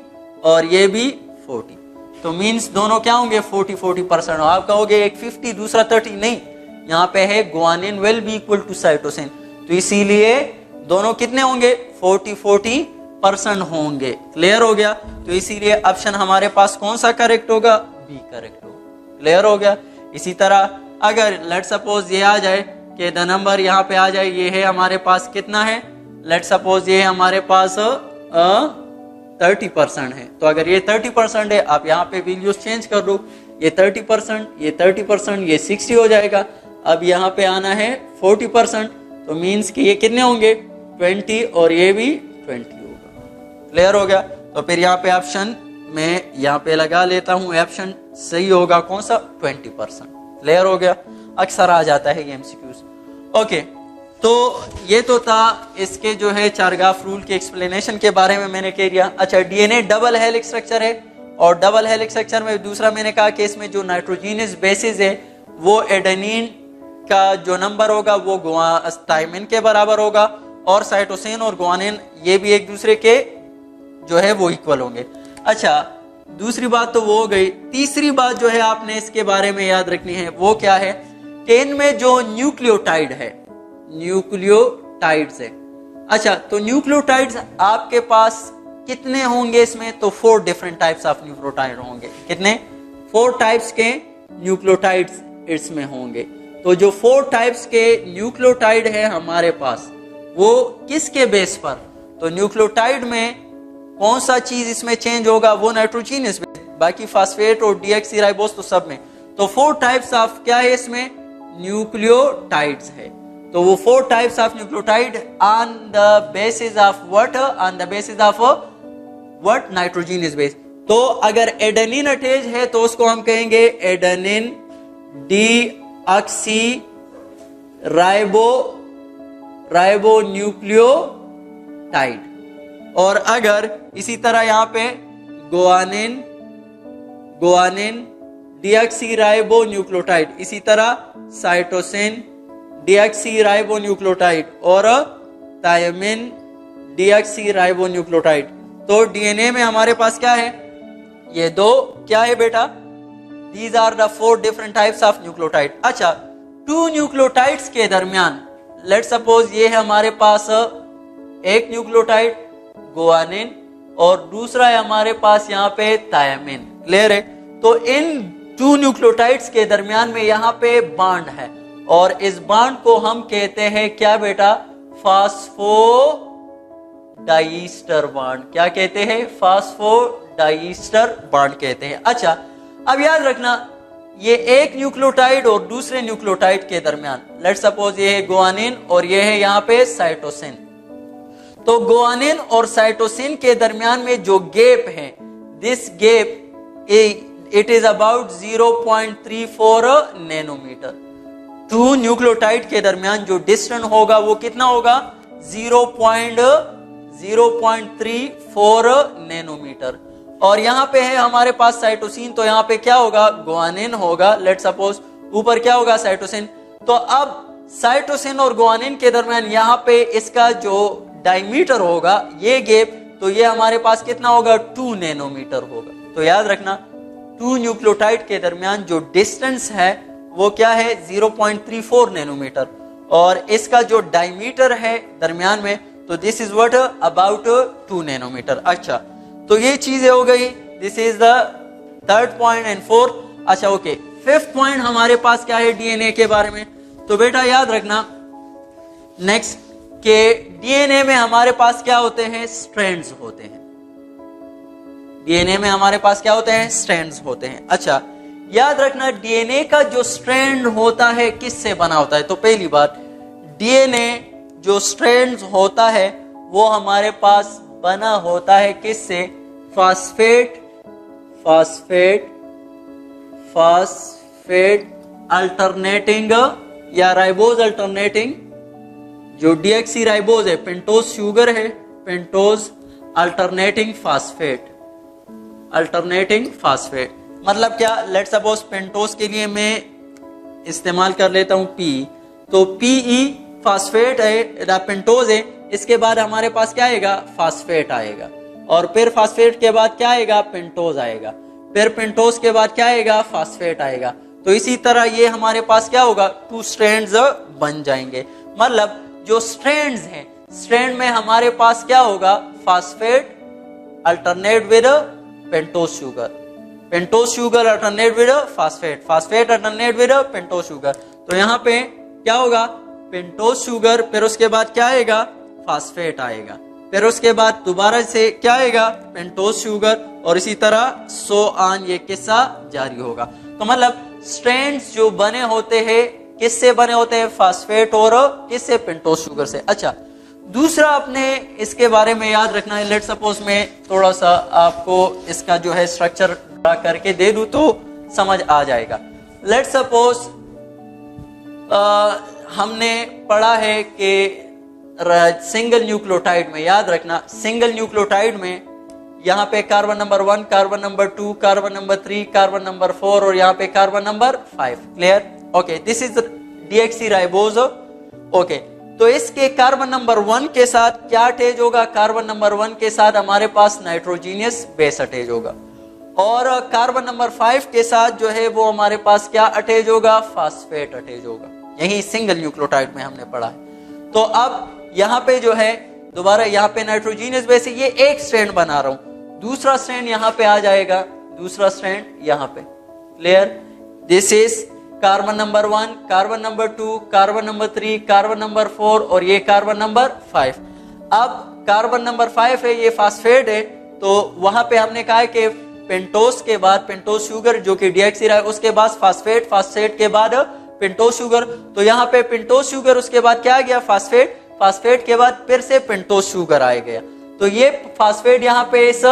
[SPEAKER 1] और ये भी 40, तो मीन्स दोनों क्या होंगे? 40% आप कहोगे एक 50 दूसरा 30, नहीं, यहाँ पे है guanine will be equal to cytosine, तो इसीलिए दोनों कितने होंगे? 40% होंगे। क्लियर हो गया? तो इसीलिए ऑप्शन हमारे पास कौन सा करेक्ट होगा? बी करेक्ट होगा। क्लियर हो गया? इसी तरह अगर लेट सपोज ये आ जाए कि द नंबर यहाँ पे आ जाए, ये है हमारे पास कितना है? लेट सपोज ये हमारे पास 30% है, तो अगर ये 30% है, आप यहाँ पे वैल्यूज चेंज कर दो, ये 30%, ये 30%, ये 60 हो जाएगा। अब यहाँ पे आना है 40%, तो मीन्स कि ये कितने होंगे? 20, और ये भी 20 होगा। क्लियर हो गया? तो फिर यहाँ पे ऑप्शन में यहाँ पे लगा लेता हूँ, ऑप्शन सही होगा कौन सा? 20%। क्लियर हो गया? अक्सर आ जाता है ये एमसीक्यूज। ओके, तो ये तो था इसके जो है चारगाफ रूल के एक्सप्लेनेशन के बारे में मैंने कह दिया। अच्छा, डीएनए डबल हेलिक्स स्ट्रक्चर है, और डबल हेलिक्स स्ट्रक्चर में दूसरा मैंने कहा कि इसमें जो नाइट्रोजीनियस बेसिस है वो एडेनिन का जो नंबर होगा वो थायमिन के बराबर होगा, और साइटोसिन और गुआनिन ये भी एक दूसरे के जो है वो इक्वल होंगे। अच्छा, दूसरी बात तो वो हो गई। तीसरी बात जो है आपने इसके बारे में याद रखनी है, वो क्या है? कि इनमें जो न्यूक्लियोटाइड है, न्यूक्लियोटाइड्स है। अच्छा, तो न्यूक्लियोटाइड्स आपके पास कितने होंगे इसमें? तो 4 डिफरेंट टाइप्स ऑफ न्यूक्लियोटाइड होंगे। कितने? 4 टाइप्स के न्यूक्लियोटाइड्स इसमें होंगे। तो जो 4 टाइप्स के न्यूक्लियोटाइड है हमारे पास, वो किसके बेस पर? तो न्यूक्लियोटाइड में कौन सा चीज इसमें चेंज होगा? वो नाइट्रोजीनियस, बाकी फास्फेट और डीऑक्सीराइबोस तो सब में। तो 4 टाइप्स ऑफ क्या है इसमें? न्यूक्लियोटाइड्स है। तो वो 4 types of nucleotide on the basis of what? On the basis of what? Nitrogenous base. तो अगर एडेनिन अटैच है तो उसको हम कहेंगे एडेनिन डीऑक्सी राइबो न्यूक्लियोटाइड। और अगर इसी तरह यहाँ पे गुआनिन डीऑक्सी राइबो न्यूक्लियोटाइड, इसी तरह साइटोसिन डीऑक्सी राइबो न्यूक्लियोटाइड, और थायमिन डीऑक्सी राइबो न्यूक्लियोटाइड। तो डीएनए में हमारे पास क्या है? ये 2 क्या है बेटा? These are the 4 different types of nucleotide. अच्छा, 2 न्यूक्लियोटाइड्स के दरमियान लेट सपोज ये है हमारे पास एक न्यूक्लियोटाइड गुआनिन, और दूसरा है हमारे पास यहाँ पे थायमिन। क्लियर है? तो इन 2 न्यूक्लियोटाइड्स के दरमियान में यहाँ पे बॉन्ड है और इस बॉन्ड को हम कहते हैं क्या बेटा, फास्फोडाइस्टर बॉन्ड। क्या कहते हैं, फास्फोडाइस्टर बॉन्ड कहते हैं। अच्छा, अब याद रखना ये एक न्यूक्लियोटाइड और दूसरे न्यूक्लियोटाइड के दरमियान, लेट्स सपोज ये है गुआनिन और ये है यहाँ पे साइटोसिन, तो गुआनिन और साइटोसिन के दरमियान में जो गैप है, this gap it is about 0.34 nanometer. 2 nucleotide के दरमियान जो डिस्टेंस होगा वो कितना होगा, 0.34 नैनोमीटर। और यहाँ पे है हमारे पास साइटोसिन, तो यहाँ पे क्या होगा, गुआनिन होगा, लेट्स सपोज ऊपर क्या होगा, साइटोसिन। तो अब साइटोसिन और गुआनिन के दरमियान यहाँ पे इसका जो डायमीटर होगा, ये गैप, तो ये हमारे पास कितना होगा, 2 नैनोमीटर होगा। तो याद रखना 2 न्यूक्लियोटाइड के दरमियान जो डिस्टेंस है वो क्या है, 0.34 नैनोमीटर, और इसका जो डायमीटर है दरमियान में, तो this is what, about 2 nanometer. अच्छा, तो ये चीजें हो गई, this is the 3rd point and 4th। अच्छा ओके, 5th पॉइंट हमारे पास क्या है डीएनए के बारे में। तो बेटा याद रखना नेक्स्ट के डीएनए में हमारे पास क्या होते हैं, स्ट्रैंड्स होते हैं। डीएनए में हमारे पास क्या होते हैं, स्ट्रैंड्स होते हैं। अच्छा, याद रखना डीएनए का जो स्ट्रैंड होता है किससे बना होता है। तो पहली बात, डीएनए जो स्ट्रैंड्स होता है वो हमारे पास बना होता है किससे, फास्फेट अल्टरनेटिंग या राइबोज अल्टरनेटिंग, जो डीऑक्सी राइबोज है, पेंटोज शुगर है, पेंटोज अल्टरनेटिंग फास्फेट। मतलब क्या, लेट्स सपोज पेंटोज के लिए मैं इस्तेमाल कर लेता हूं पी, तो पीई फास्फेट है, पेंटोज है, इसके बाद हमारे पास क्या आएगा, फास्फेट आएगा, और फिर फास्फेट के बाद क्या आएगा, पेंटोज आएगा, फिर पेंटोज के बाद क्या आएगा, फास्फेट आएगा। तो इसी तरह ये हमारे पास क्या होगा, 2 स्ट्रैंड्स बन जाएंगे। मतलब जो स्ट्रैंड्स हैं, स्ट्रैंड में हमारे पास क्या होगा, phosphate alternate with pentose sugar alternate with phosphate alternate with pentose sugar. तो यहाँ पे क्या होगा, पेंटोज शुगर, फिर उसके बाद क्या आएगा, फास्फेट आएगा, फिर उसके बाद दोबारा से क्या आएगा, पेंटोज शुगर, और इसी तरह सो ऑन, ये किस्सा जारी होगा। तो मतलब स्ट्रैंड्स जो बने होते हैं किससे बने होते हैं, फास्फेट और किससे, पेंटोज शुगर से। अच्छा, दूसरा अपने इसके बारे में याद रखना है, लेट सपोज मैं थोड़ा सा आपको इसका जो है स्ट्रक्चर करके दे दूं तो समझ आ जाएगा। लेट सपोज हमने पढ़ा है कि सिंगल न्यूक्लियोटाइड में, याद रखना सिंगल न्यूक्लियोटाइड में यहाँ पे carbon number 1, carbon number 2, carbon number 3, carbon number 4 और यहाँ पे carbon number 5। Clear? Okay, this is deoxy ribose. Okay, तो इसके कार्बन नंबर 1 के साथ क्या अटैच होगा, कार्बन नंबर 1 के साथ हमारे पास नाइट्रोजीनियस बेस अटैच होगा, और कार्बन नंबर 5 के साथ जो है वो हमारे पास क्या अटैच होगा, फास्फेट अटैच होगा। यही सिंगल न्यूक्लियोटाइड में हमने पढ़ा है। तो अब यहाँ पे जो है दोबारा यहाँ पे नाइट्रोजीनियस बेस, ये एक स्ट्रैंड बना रहा हूं, दूसरा स्ट्रैंड यहाँ पे आ जाएगा, दूसरा स्ट्रैंड यहाँ पे। Clear? This is carbon number 1, carbon number 2, carbon number 3, carbon number 4 और ये कार्बन नंबर 5। अब कार्बन नंबर 5 है, ये फास्फेट है, तो वहां पे हमने कहा है कि पेंटोज के बाद पेंटोज शुगर जो कि डीऑक्सी है, उसके बाद फास्फेट, फास्फेट के बाद पेंटोज शुगर। तो यहाँ पे पेंटोज शुगर, उसके बाद क्या आ गया, फास्फेट, फास्फेट के बाद फिर से पेंटोज शुगर आ गया। तो ये फास्फेट यहाँ पे इस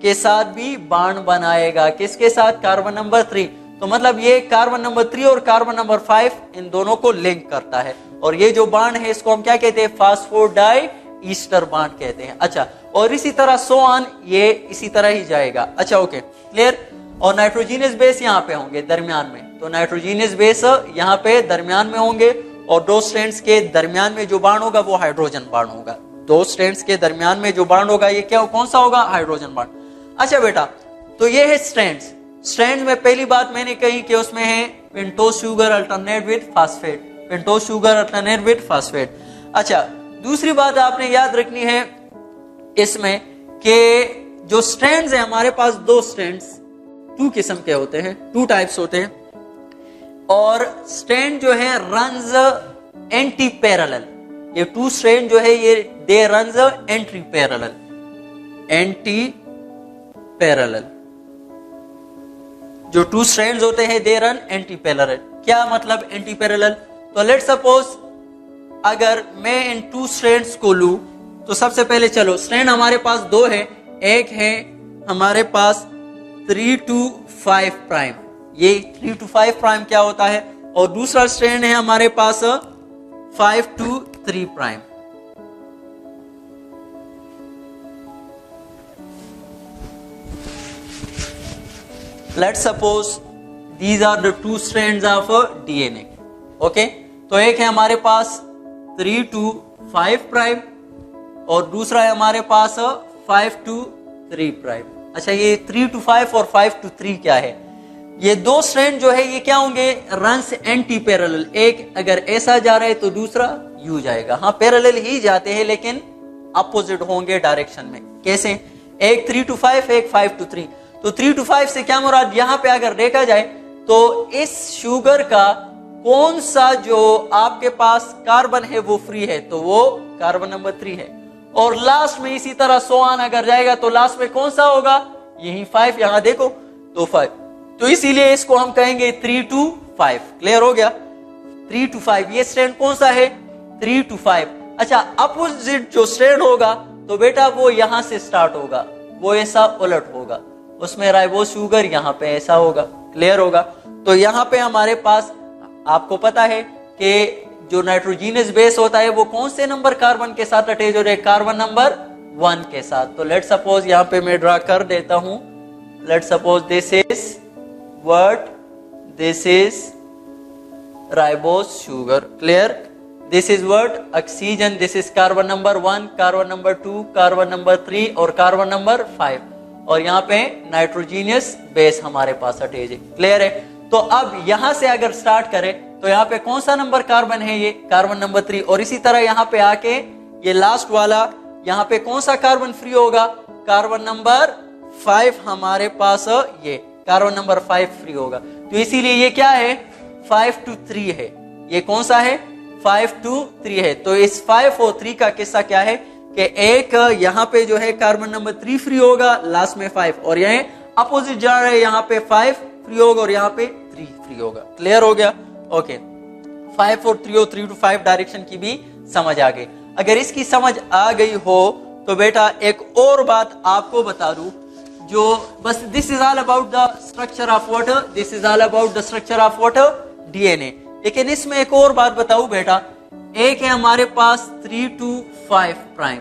[SPEAKER 1] के साथ भी बॉन्ड बनाएगा, किसके साथ, कार्बन नंबर 3। तो मतलब ये कार्बन नंबर 3 और कार्बन नंबर 5 इन दोनों को लिंक करता है, और ये जो बॉन्ड है इसको हम क्या कहते हैं, फास्फोडाइईस्टर बॉन्ड कहते हैं। अच्छा, और इसी तरह सो ऑन, ये इसी तरह ही जाएगा। अच्छा ओके, क्लियर? और नाइट्रोजीनियस बेस यहाँ पे होंगे दरमियान में, तो नाइट्रोजीनियस बेस यहाँ पे दरमियान में होंगे, और 2 स्ट्रैंड्स के दरमियान में जो बॉन्ड होगा वो हाइड्रोजन बॉन्ड होगा। 2 स्ट्रैंड्स के दरमियान में जो बॉन्ड होगा ये क्या, कौन सा होगा, हाइड्रोजन बॉन्ड। अच्छा बेटा, तो ये है स्ट्रैंड्स। स्ट्रैंड में पहली बात मैंने कही कि उसमें है pentose sugar alternate with phosphate, pentose sugar alternate with phosphate. अच्छा, दूसरी बात आपने याद रखनी है इसमें कि जो स्ट्रैंड्स है हमारे पास 2 स्ट्रैंड्स, टू किस्म के होते हैं, टू टाइप्स होते हैं। और स्ट्रैंड जो है रन्स एंटी पैरेलल, ये टू स्ट्रैंड जो है ये they runs antiparallel, antiparallel. जो टू स्ट्रैंड्स होते हैं दे रन एंटी पैरेलल। क्या मतलब एंटी पैरेलल? तो लेट सपोज अगर मैं इन टू स्ट्रैंड्स को लूं तो सबसे पहले चलो स्ट्रैंड हमारे पास दो है, एक है हमारे पास 3 to 5 प्राइम, ये 3 to 5 प्राइम क्या होता है, और दूसरा स्ट्रैंड है हमारे पास 5 to 3 prime. Let's suppose these are the two strands of DNA. Okay, तो एक है हमारे पास 3 to 5 प्राइम और दूसरा है हमारे पास 5 to 3 प्राइम। अच्छा, ये 3 to 5 और 5 to 3 क्या है? ये दो स्ट्रैंड जो है ये क्या होंगे? Runs anti parallel. एक अगर ऐसा जा रहा है तो दूसरा यू जाएगा। हाँ, पैरेलल ही जाते हैं लेकिन अपोजिट होंगे डायरेक्शन में। कैसे? एक 3 to 5, एक 5 to 3। तो 3 to 5 से क्या मुराद? यहां पे अगर देखा जाए तो इस शुगर का कौन सा जो आपके पास कार्बन है वो फ्री है, तो वो कार्बन नंबर 3 है। और लास्ट में इसी तरह सोआन अगर जाएगा तो लास्ट में कौन सा होगा? यही 5। यहां देखो तो 5, तो इसीलिए इसको हम कहेंगे 3 to 5। क्लियर हो गया? 3 to 5 ये स्ट्रैंड कौन सा है? 3 to 5। अच्छा, अपोजिट जो स्ट्रैंड होगा तो बेटा वो यहां से स्टार्ट होगा, वो ऐसा उलट होगा, उसमें राइबोस शुगर यहाँ पे ऐसा होगा। क्लियर होगा? तो यहाँ पे हमारे पास आपको पता है कि जो नाइट्रोजीनियस बेस होता है वो कौन से नंबर कार्बन के साथ अटैच हो रहे? कार्बन नंबर 1 के साथ। तो लेट सपोज यहाँ पे मैं ड्रा कर देता हूं। Let suppose this is what? This is ribose sugar. Clear? This is what? Oxygen. This is carbon number 1, carbon number 2, carbon number 3 और कार्बन नंबर 5। और यहाँ पे नाइट्रोजीनियस बेस हमारे पास अटैच है। क्लियर है? तो अब यहां से अगर स्टार्ट करें तो यहाँ पे कौन सा नंबर कार्बन है? ये कार्बन नंबर 3। और इसी तरह यहाँ पे आके ये लास्ट वाला यहाँ पे कौन सा कार्बन फ्री होगा? कार्बन नंबर 5 हमारे पास, ये कार्बन नंबर 5 फ्री होगा। तो इसीलिए ये क्या है? 5 to 3 है। ये कौन सा है? 5 to 3 है। तो इस 5 और 3 का किस्सा क्या है कि एक यहाँ पे जो है कार्बन नंबर 3 फ्री होगा, लास्ट में 5, और यह अपोजिट जा रहा है, यहाँ पे 5 फ्री होगा और यहाँ पे 3 फ्री होगा। क्लियर हो गया? ओके, 5 और 3 और 3 to 5 डायरेक्शन की भी समझ आ गई। अगर इसकी समझ आ गई हो तो बेटा एक और बात आपको बता दूं, जो बस this is all about the structure of water, this is all about the structure of water DNA. लेकिन इसमें एक और बात बताऊं बेटा, एक है हमारे पास 3 to 5 प्राइम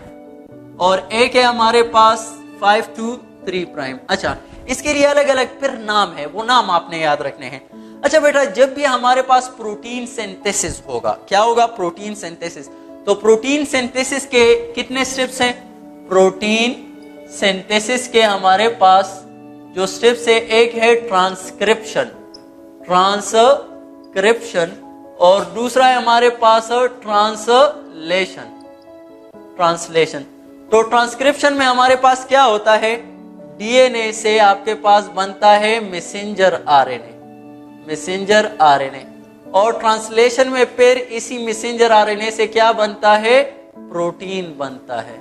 [SPEAKER 1] और एक है हमारे पास 5 to 3 प्राइम। अच्छा, इसके लिए अलग अलग फिर नाम है, वो नाम आपने याद रखने हैं। अच्छा बेटा, जब भी हमारे पास प्रोटीन सिंथेसिस होगा, क्या होगा? Protein synthesis. तो प्रोटीन सिंथेसिस के कितने स्टेप्स हैं? प्रोटीन सिंथेसिस के हमारे पास जो स्टेप्स है, एक है ट्रांसक्रिप्शन, ट्रांसक्रिप्शन, और दूसरा है हमारे पास ट्रांसलेशन, ट्रांसलेशन। तो ट्रांसक्रिप्शन में हमारे पास क्या होता है? डीएनए से आपके पास बनता है मैसेंजर आरएनए, मैसेंजर आरएनए। और ट्रांसलेशन में फिर इसी मैसेंजर आरएनए से क्या बनता है? प्रोटीन बनता है।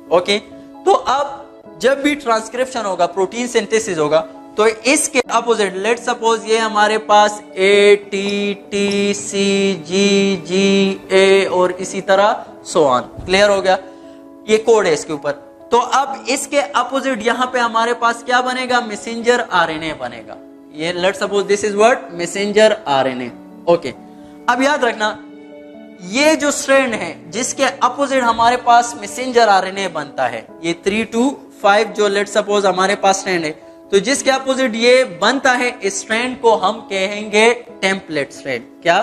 [SPEAKER 1] ओके, तो अब जब भी ट्रांसक्रिप्शन होगा, प्रोटीन सिंथेसिस होगा, तो इसके अपोजिट लेट सपोज ये हमारे पास ए टी टी सी जी जी ए और इसी तरह सो ऑन। क्लियर हो गया? ये कोड है इसके ऊपर। तो अब इसके अपोजिट यहां पे हमारे पास क्या बनेगा? मैसेंजर आरएनए बनेगा। ये let suppose this is what? Messenger RNA. Okay, अब याद रखना, ये जो स्ट्रैंड है जिसके अपोजिट हमारे पास मैसेंजर आरएनए बनता है, ये 3 to 5 जो लेट सपोज हमारे पास स्ट्रैंड है, तो जिसके अपोजिट ये बनता है, इस स्ट्रैंड को हम कहेंगे टेम्पलेट स्ट्रैंड। क्या?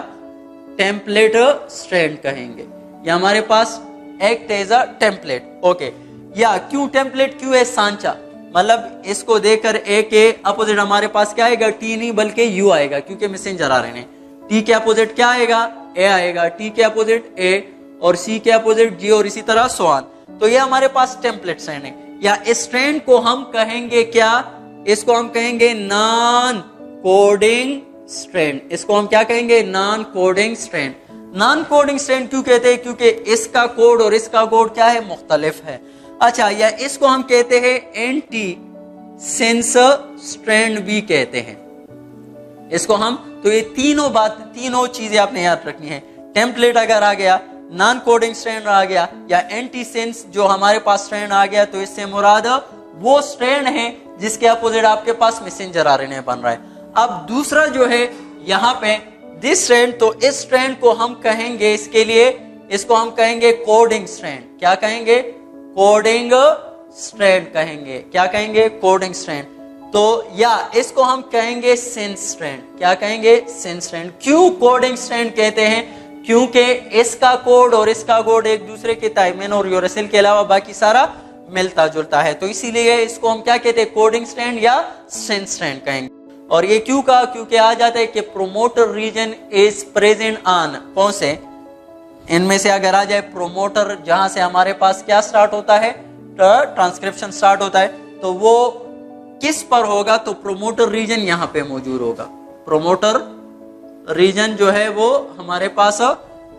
[SPEAKER 1] टेम्पलेट स्ट्रैंड कहेंगे। ये हमारे पास act as a template. Okay, या क्यों टेम्पलेट, क्यों है सांचा? मतलब इसको देखकर ए के अपोजिट हमारे पास क्या आएगा? टी नहीं बल्कि यू आएगा, क्योंकि मैसेंजर आ रहे हैं। टी के अपोजिट क्या आएगा? ए आएगा, टी के अपोजिट ए, और सी के अपोजिट जी, और इसी तरह सो ऑन। तो ये हमारे पास टेम्पलेट स्ट्रैंड है। या इस स्ट्रैंड को हम कहेंगे क्या? इसको हम कहेंगे नॉन कोडिंग स्ट्रैंड। इसको हम क्या कहेंगे? Non coding strand. Non coding strand क्यों कहते हैं? क्योंकि इसका कोड और इसका कोड क्या है? मुख्तलिफ है। अच्छा, या इसको हम कहते हैं एंटी सेंस स्ट्रैंड भी कहते हैं इसको हम। तो ये तीनों चीजें आपने याद रखनी है। टेम्पलेट अगर आ गया, नॉन कोडिंग स्ट्रैंड आ गया, या एंटी सेंस जो हमारे पास स्ट्रैंड आ गया, तो इससे मुराद वो स्ट्रैंड है जिसके अपोजिट आपके पास मैसेंजर आरएनए बन रहा है। अब दूसरा जो है यहाँ पे दिस स्ट्रैंड, तो इस स्ट्रैंड को हम कहेंगे, इसके लिए इसको हम कहेंगे कोडिंग स्ट्रैंड। क्या कहेंगे? कोडिंग स्ट्रैंड कहेंगे। क्या कहेंगे? Coding strand. तो या इसको हम कहेंगे सेंस स्ट्रैंड। क्या कहेंगे? Sense strand. क्यों कोडिंग स्ट्रैंड कहते हैं? क्योंकि इसका कोड और इसका कोड एक दूसरे के थायमिन और यूरेसिल के अलावा बाकी सारा मिलता जुलता है, तो इसीलिए इसको हम क्या कहते हैं? कोडिंग स्ट्रैंड या सेंस स्ट्रैंड कहेंगे। और ये क्यों कहा? क्योंकि आ जाता है कि promoter region is present on, कौन से इनमें से अगर आ जाए प्रोमोटर, जहां से हमारे पास क्या स्टार्ट होता है? ट्रांसक्रिप्शन स्टार्ट होता है, तो वो किस पर होगा? तो प्रोमोटर रीजन यहां पे मौजूद होगा। प्रोमोटर रीजन जो है वो हमारे पास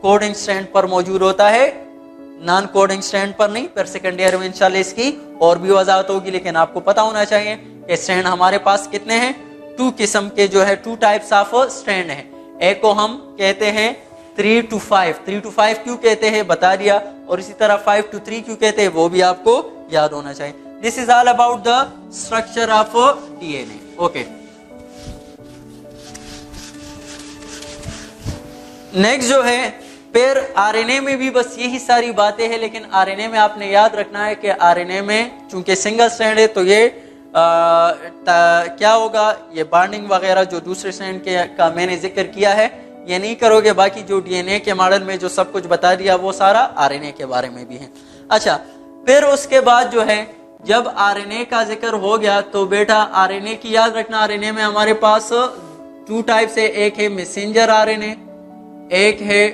[SPEAKER 1] कोडिंग स्ट्रैंड पर मौजूद होता है, नॉन कोडिंग स्ट्रैंड पर नहीं। पर सेकेंड ईयर में इंशाल्लाह इसकी और भी वजाहत होगी, लेकिन आपको पता होना चाहिए कि स्ट्रैंड हमारे पास कितने हैं? 2 किस्म के जो है 2 टाइप्स ऑफ स्ट्रैंड है। एक को हम कहते हैं 3 to 5। 3 to 5 क्यों कहते हैं बता दिया, और इसी तरह 5 to 3 क्यों कहते हैं वो भी आपको याद होना चाहिए। This is all about the structure of DNA. Okay, next जो है फिर आरएनए में भी बस यही सारी बातें हैं, लेकिन आरएनए में आपने याद रखना है कि आरएनए में चूंकि सिंगल स्ट्रैंड है, तो ये क्या होगा? ये बॉन्डिंग वगैरह जो दूसरे स्ट्रैंड के का मैंने जिक्र किया है ये नहीं करोगे। बाकी जो डीएनए के मॉडल में जो सब कुछ बता दिया वो सारा आरएनए के बारे में भी है। अच्छा, फिर उसके बाद जो है जब आरएनए का जिक्र हो गया, तो बेटा आरएनए की याद रखना, आरएनए में हमारे पास 2 टाइप्स है। एक है मैसेंजर आरएनए, एक है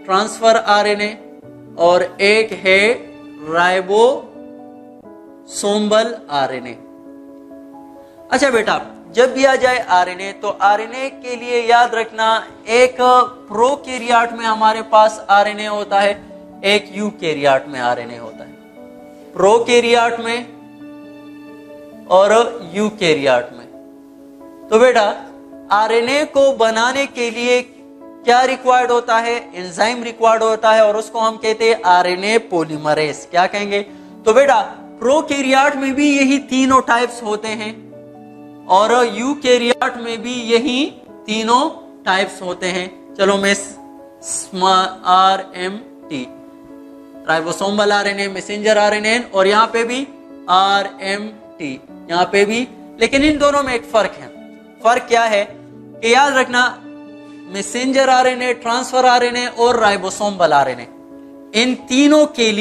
[SPEAKER 1] ट्रांसफर आरएनए, और एक है राइबोसोमल आरएनए। अच्छा बेटा, जब भी आ जाए आरएनए, तो आरएनए के लिए याद रखना, एक प्रोकैरियोट में हमारे पास आरएनए होता है, एक यूकैरियोट में आरएनए होता है। प्रोकैरियोट में और यूकैरियोट में। तो बेटा आरएनए को बनाने के लिए क्या रिक्वायर्ड होता है? एंजाइम रिक्वायर्ड होता है, और उसको हम कहते हैं आरएनए पॉलीमरेज। क्या कहेंगे? तो बेटा प्रोकैरियोट में भी यही तीनों टाइप्स होते हैं, और यूकैरियोट में भी यही तीनों टाइप्स होते हैं। चलो मैं RMT, ribosomal RNA, messenger RNA, और यहाँ पे भी RMT, यहाँ पे भी। लेकिन इन दोनों में एक फर्क है। फर्क क्या है कि याद रखना, मैसेंजर आरएनए, ट्रांसफर आरएनए और राइबोसोमल आरएनए, इन तीनों के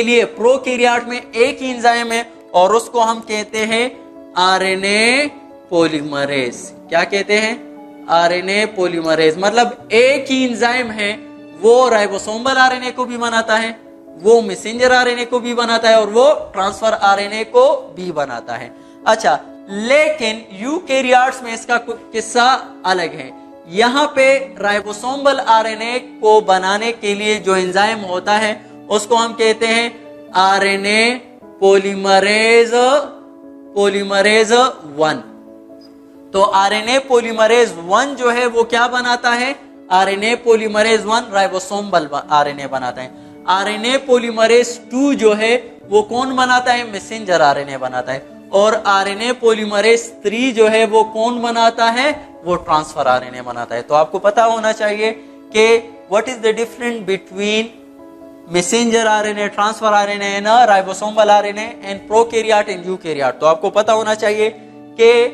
[SPEAKER 1] लिए प्रोकैरियोट में एक ही एंजाइम है, और उसको हम कहते हैं आरएनए पॉलीमरेज। क्या कहते हैं? RNA polymerase. मतलब एक ही एंजाइम है, वो राइबोसोमल आरएनए को भी बनाता है, वो मैसेंजर आरएनए को भी बनाता है, और वो ट्रांसफर आरएनए को भी बनाता है। अच्छा, लेकिन यूकैरियोट्स में इसका किस्सा अलग है। यहाँ पे राइबोसोमल आरएनए को बनाने के लिए जो एंजाइम होता है उसको हम कहते हैं आरएनए पॉलीमरेज 1। तो आरएनए पॉलीमरेज 1 जो है वो क्या बनाता है? आरएनए पॉलीमरेज 1 राइबोसोमल आरएनए बनाता है। आरएनए पॉलीमरेज 2 जो है वो कौन बनाता है? मैसेंजर आरएनए बनाता है। और आरएनए पॉलीमरेज 3 जो है वो कौन बनाता है? वो ट्रांसफर आरएनए बनाता है। तो आपको पता होना चाहिए कि what is the difference between messenger RNA, transfer RNA and ribosomal RNA and prokaryote and eukaryote. तो आपको पता होना चाहिए कि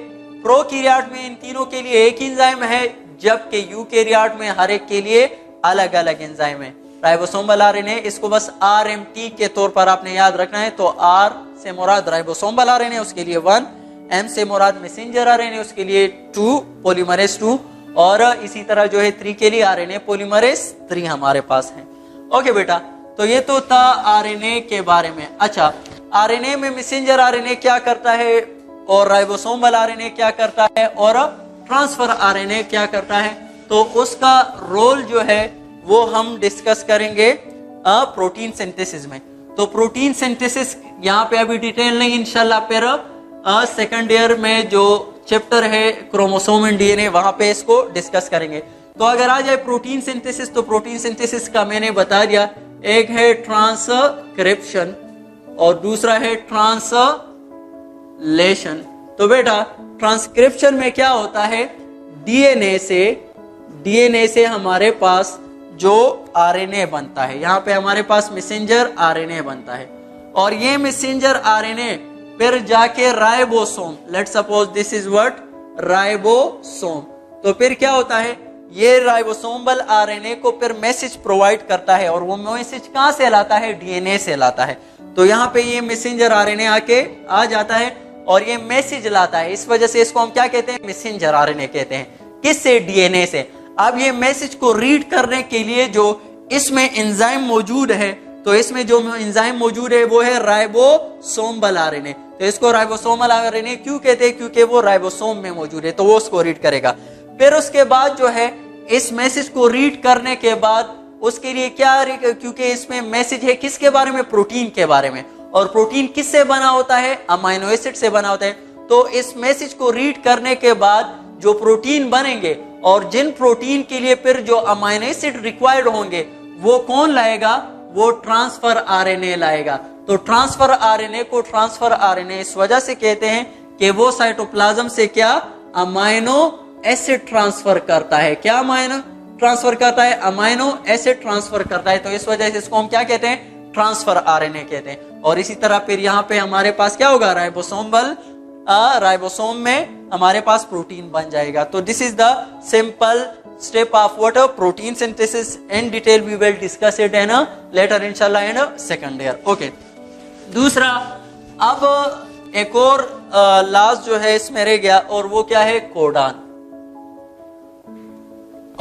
[SPEAKER 1] प्रोकैरियोट में इन तीनों के लिए एक एंजाइम है, जबकि यूकैरियोट में हर एक के लिए अलग अलग एंजाइम है। राइबोसोमल आरएनए इसको बस RMT के तौर पर आपने याद रखना है। तो R से मुराद राइबोसोमल आरएनए, उसके लिए 1, M से मुराद मैसेंजर आरएनए, उसके लिए 2, पॉलीमरेज 2, और इसी तरह जो है 3 के लिए आरएनए पॉलीमरेज 3 हमारे पास है। ओके बेटा, तो ये तो था आरएनए के बारे में। अच्छा, आरएनए में मैसेंजर आरएनए क्या करता है और राइबोसोमल आरएनए क्या करता है और ट्रांसफर आरएनए क्या करता है। तो उसका रोल जो है वो हम डिस्कस करेंगे प्रोटीन सिंथेसिस में। तो प्रोटीन सिंथेसिस यहाँ पे अभी डिटेल नहीं, इंशाल्लाह फिर सेकंड ईयर में जो चैप्टर है क्रोमोसोम एंड डीएनए वहां पे इसको डिस्कस करेंगे। तो अगर आ जाए प्रोटीन सिंथेसिस, तो प्रोटीन सिंथेसिस का मैंने बता दिया, एक है ट्रांसक्रिप्शन और दूसरा है ट्रांसलेशन। तो बेटा ट्रांसक्रिप्शन में क्या होता है, डीएनए से हमारे पास जो आरएनए बनता है, यहाँ पे हमारे पास मैसेंजर आरएनए बनता है और ये मैसेंजर आरएनए फिर जाके ribosome, let's suppose this is what ribosome. तो फिर क्या होता है, ये राइबोसोमल आरएनए को फिर मैसेज प्रोवाइड करता है और वो मैसेज कहां से लाता है, डीएनए से लाता है। तो यहाँ पे ये मैसेंजर आरएनए आके आ जाता है और ये मैसेज लाता है, इस वजह से इसको हम क्या कहते हैं, मैसेंजर आरएनए कहते हैं। किससे, डीएनए से। अब ये मैसेज को रीड करने के लिए जो इसमें एंजाइम मौजूद है, तो इसमें जो एंजाइम मौजूद है वो है राइबोसोमल आरएनए। तो इसको राइबोसोमल आरएनए क्यों कहते हैं, क्योंकि वो राइबोसोम में मौजूद है, तो वो उसको रीड करेगा। फिर उसके बाद जो है इस मैसेज को रीड करने के बाद उसके लिए क्या, क्योंकि इसमें मैसेज है किसके बारे में, प्रोटीन के बारे में, और प्रोटीन किससे बना होता है, अमाइनो एसिड से बना होता है। तो इस मैसेज को रीड करने के बाद जो प्रोटीन बनेंगे और जिन प्रोटीन के लिए फिर जो अमाइनो एसिड रिक्वायर्ड होंगे वो कौन लाएगा, वो ट्रांसफर आरएनए लाएगा। तो ट्रांसफर आरएनए को ट्रांसफर आरएनए इस वजह से कहते हैं कि वो साइटोप्लाज्म से क्या, अमाइनो एसिड ट्रांसफर करता है। क्या अमाइनो ट्रांसफर करता है, अमाइनो एसिड ट्रांसफर करता है। तो इस वजह से इसको हम क्या कहते हैं, ट्रांसफर आरएनए कहते हैं। और इसी तरह फिर यहाँ पे हमारे पास क्या होगा, राइबोसोम में हमारे पास प्रोटीन बन जाएगा। तो this is the simple step of what protein synthesis. In detail we will discuss it in later इंशाल्लाह इन सेकंड ईयर। ओके, दूसरा अब एक और लास्ट जो है इसमें रह गया और वो क्या है, कोडान।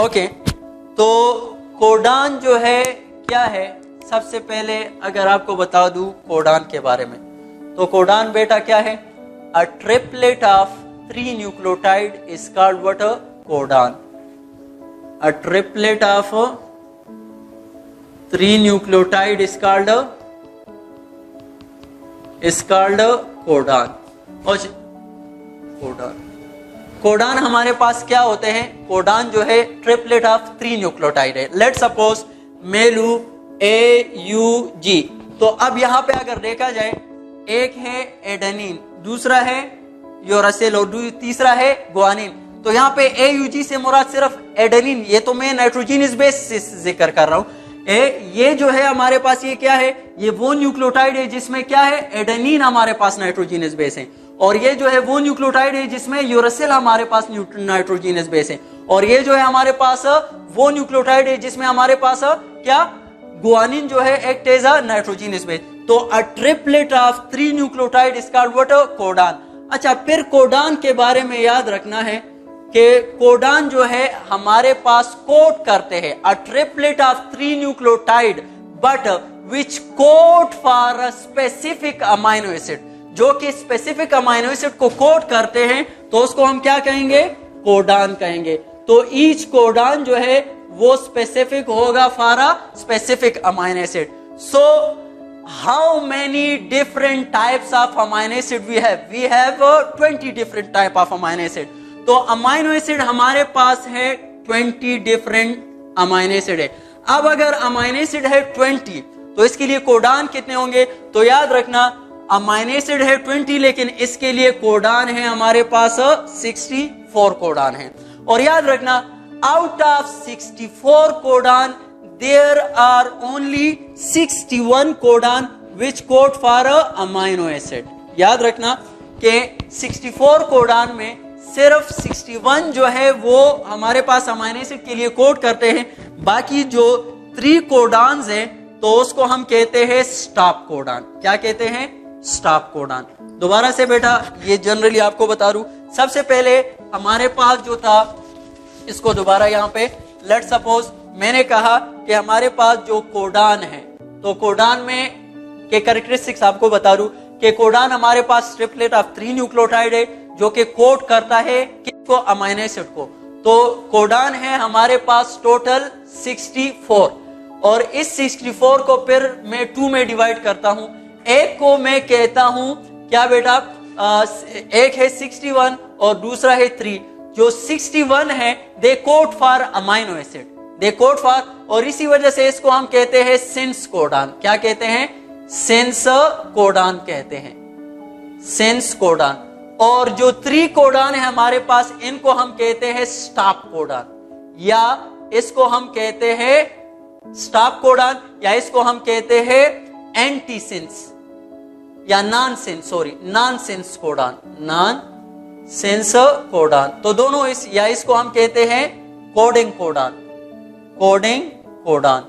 [SPEAKER 1] ओके, तो कोडान जो है क्या है, सबसे पहले अगर आपको बता दूं कोडान के बारे में, तो कोडान बेटा क्या है, a triplet of 3 nucleotide is called what, codon. A triplet of 3 nucleotide is called codon. Codon हमारे पास क्या होते हैं, कोडान जो है ट्रिपलेट ऑफ 3 न्यूक्लियोटाइड है। लेट सपोज मेलू AUG। तो अब यहाँ पे अगर देखा जाए, एक है एडेनिन, दूसरा है यूरासिल और तीसरा है गुआनिन। तो यहाँ पे AUG से मुराद सिर्फ एडेनिन, ये तो मैं नाइट्रोजीनस बेस से जिक्र कर रहा हूँ। ये जो है हमारे पास ये क्या है, ये वो न्यूक्लियोटाइड है जिसमें क्या है, एडेनिन हमारे पास नाइट्रोजीनस बेस है, और ये जो है वो न्यूक्लियोटाइड है जिसमें यूरासिल हमारे पास नाइट्रोजीनस बेस है, और ये जो है हमारे पास वो न्यूक्लियोटाइड है जिसमें हमारे पास क्या, गुआनिन जो है act as a nitrogenous base. तो a triplet of 3 nucleotide is called what, codon. अच्छा, फिर कोडान के बारे में याद रखना है कि कोडान जो है हमारे पास कोड करते हैं, अ triplet of 3 nucleotide but which code for a specific amino acid, जो कि स्पेसिफिक अमाइनो एसिड को कोड करते हैं, तो उसको हम क्या कहेंगे, कोडान कहेंगे। तो ईच कोडान जो है वो स्पेसिफिक होगा for a specific amino acid. So how many different types of amino acid we have 20 different type of amino acid. तो अमाइनो एसिड हमारे पास है 20 डिफरेंट अमाइनो एसिड है। अब अगर अमाइनो एसिड है 20, तो इसके लिए कोडान कितने होंगे, तो याद रखना अमाइनो एसिड है 20, लेकिन इसके लिए कोडान है हमारे पास 64 कोडान है। और याद रखना out of 64 codon there are only 61 codon which code for amino acid. याद रखना कि 64 कोडान में सिर्फ 61 जो है वो हमारे पास अमाइनो एसिड के लिए कोड करते हैं, बाकी जो 3 कोडान्स हैं तो उसको हम कहते हैं स्टॉप कोडान। क्या कहते हैं, स्टॉप कोडान। दोबारा से बेटा ये जनरली आपको बता दूं, सबसे पहले हमारे पास जो था, इसको दोबारा यहाँ पे लेट सपोज मैंने कहा कि हमारे पास जो कोडान है, तो कोडान में के कैरेक्टरिस्टिक्स आपको बता दूं कि कोडान हमारे पास ट्रिपलेट ऑफ 3 न्यूक्लियोटाइड है जो कि कोड करता है किसको, अमीनो एसिड को। तो कोडान है हमारे पास टोटल 64 और इस 64 को फिर मैं 2 में डिवाइड करता हूं। एक को मैं कहता हूं क्या बेटा, एक है 61 और दूसरा है 3। जो 61 है they code for amino acid, they code for, और इसी वजह से इसको हम कहते हैं सिंस कोडान। क्या कहते हैं, सिंस कोडान कहते हैं, सिंस कोडान। और जो 3 कोडान है हमारे पास, इनको हम कहते हैं स्टॉप कोडान, या इसको हम कहते हैं स्टॉप कोडान, या इसको हम कहते हैं एंटीसिंस या non since, sorry non since codon, non since codon. तो दोनों या इसको हम कहते हैं कोडिंग कोडान, कोडिंग कोडान।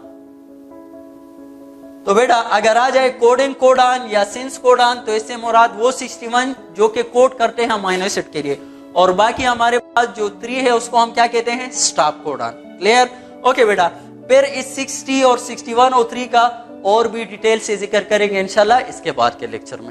[SPEAKER 1] तो बेटा अगर आ जाए कोडिंग कोडान या सिंस कोडान, तो इससे मुराद वो 61 जो कि कोड करते हैं अमीनो एसिड के लिए, और बाकी हमारे पास जो 3 है उसको हम क्या कहते हैं, स्टॉप कोडान। क्लियर? ओके बेटा, फिर इस 60 और 61 और 3 का और भी डिटेल से जिक्र करेंगे इंशाल्लाह इसके बाद के लेक्चर में।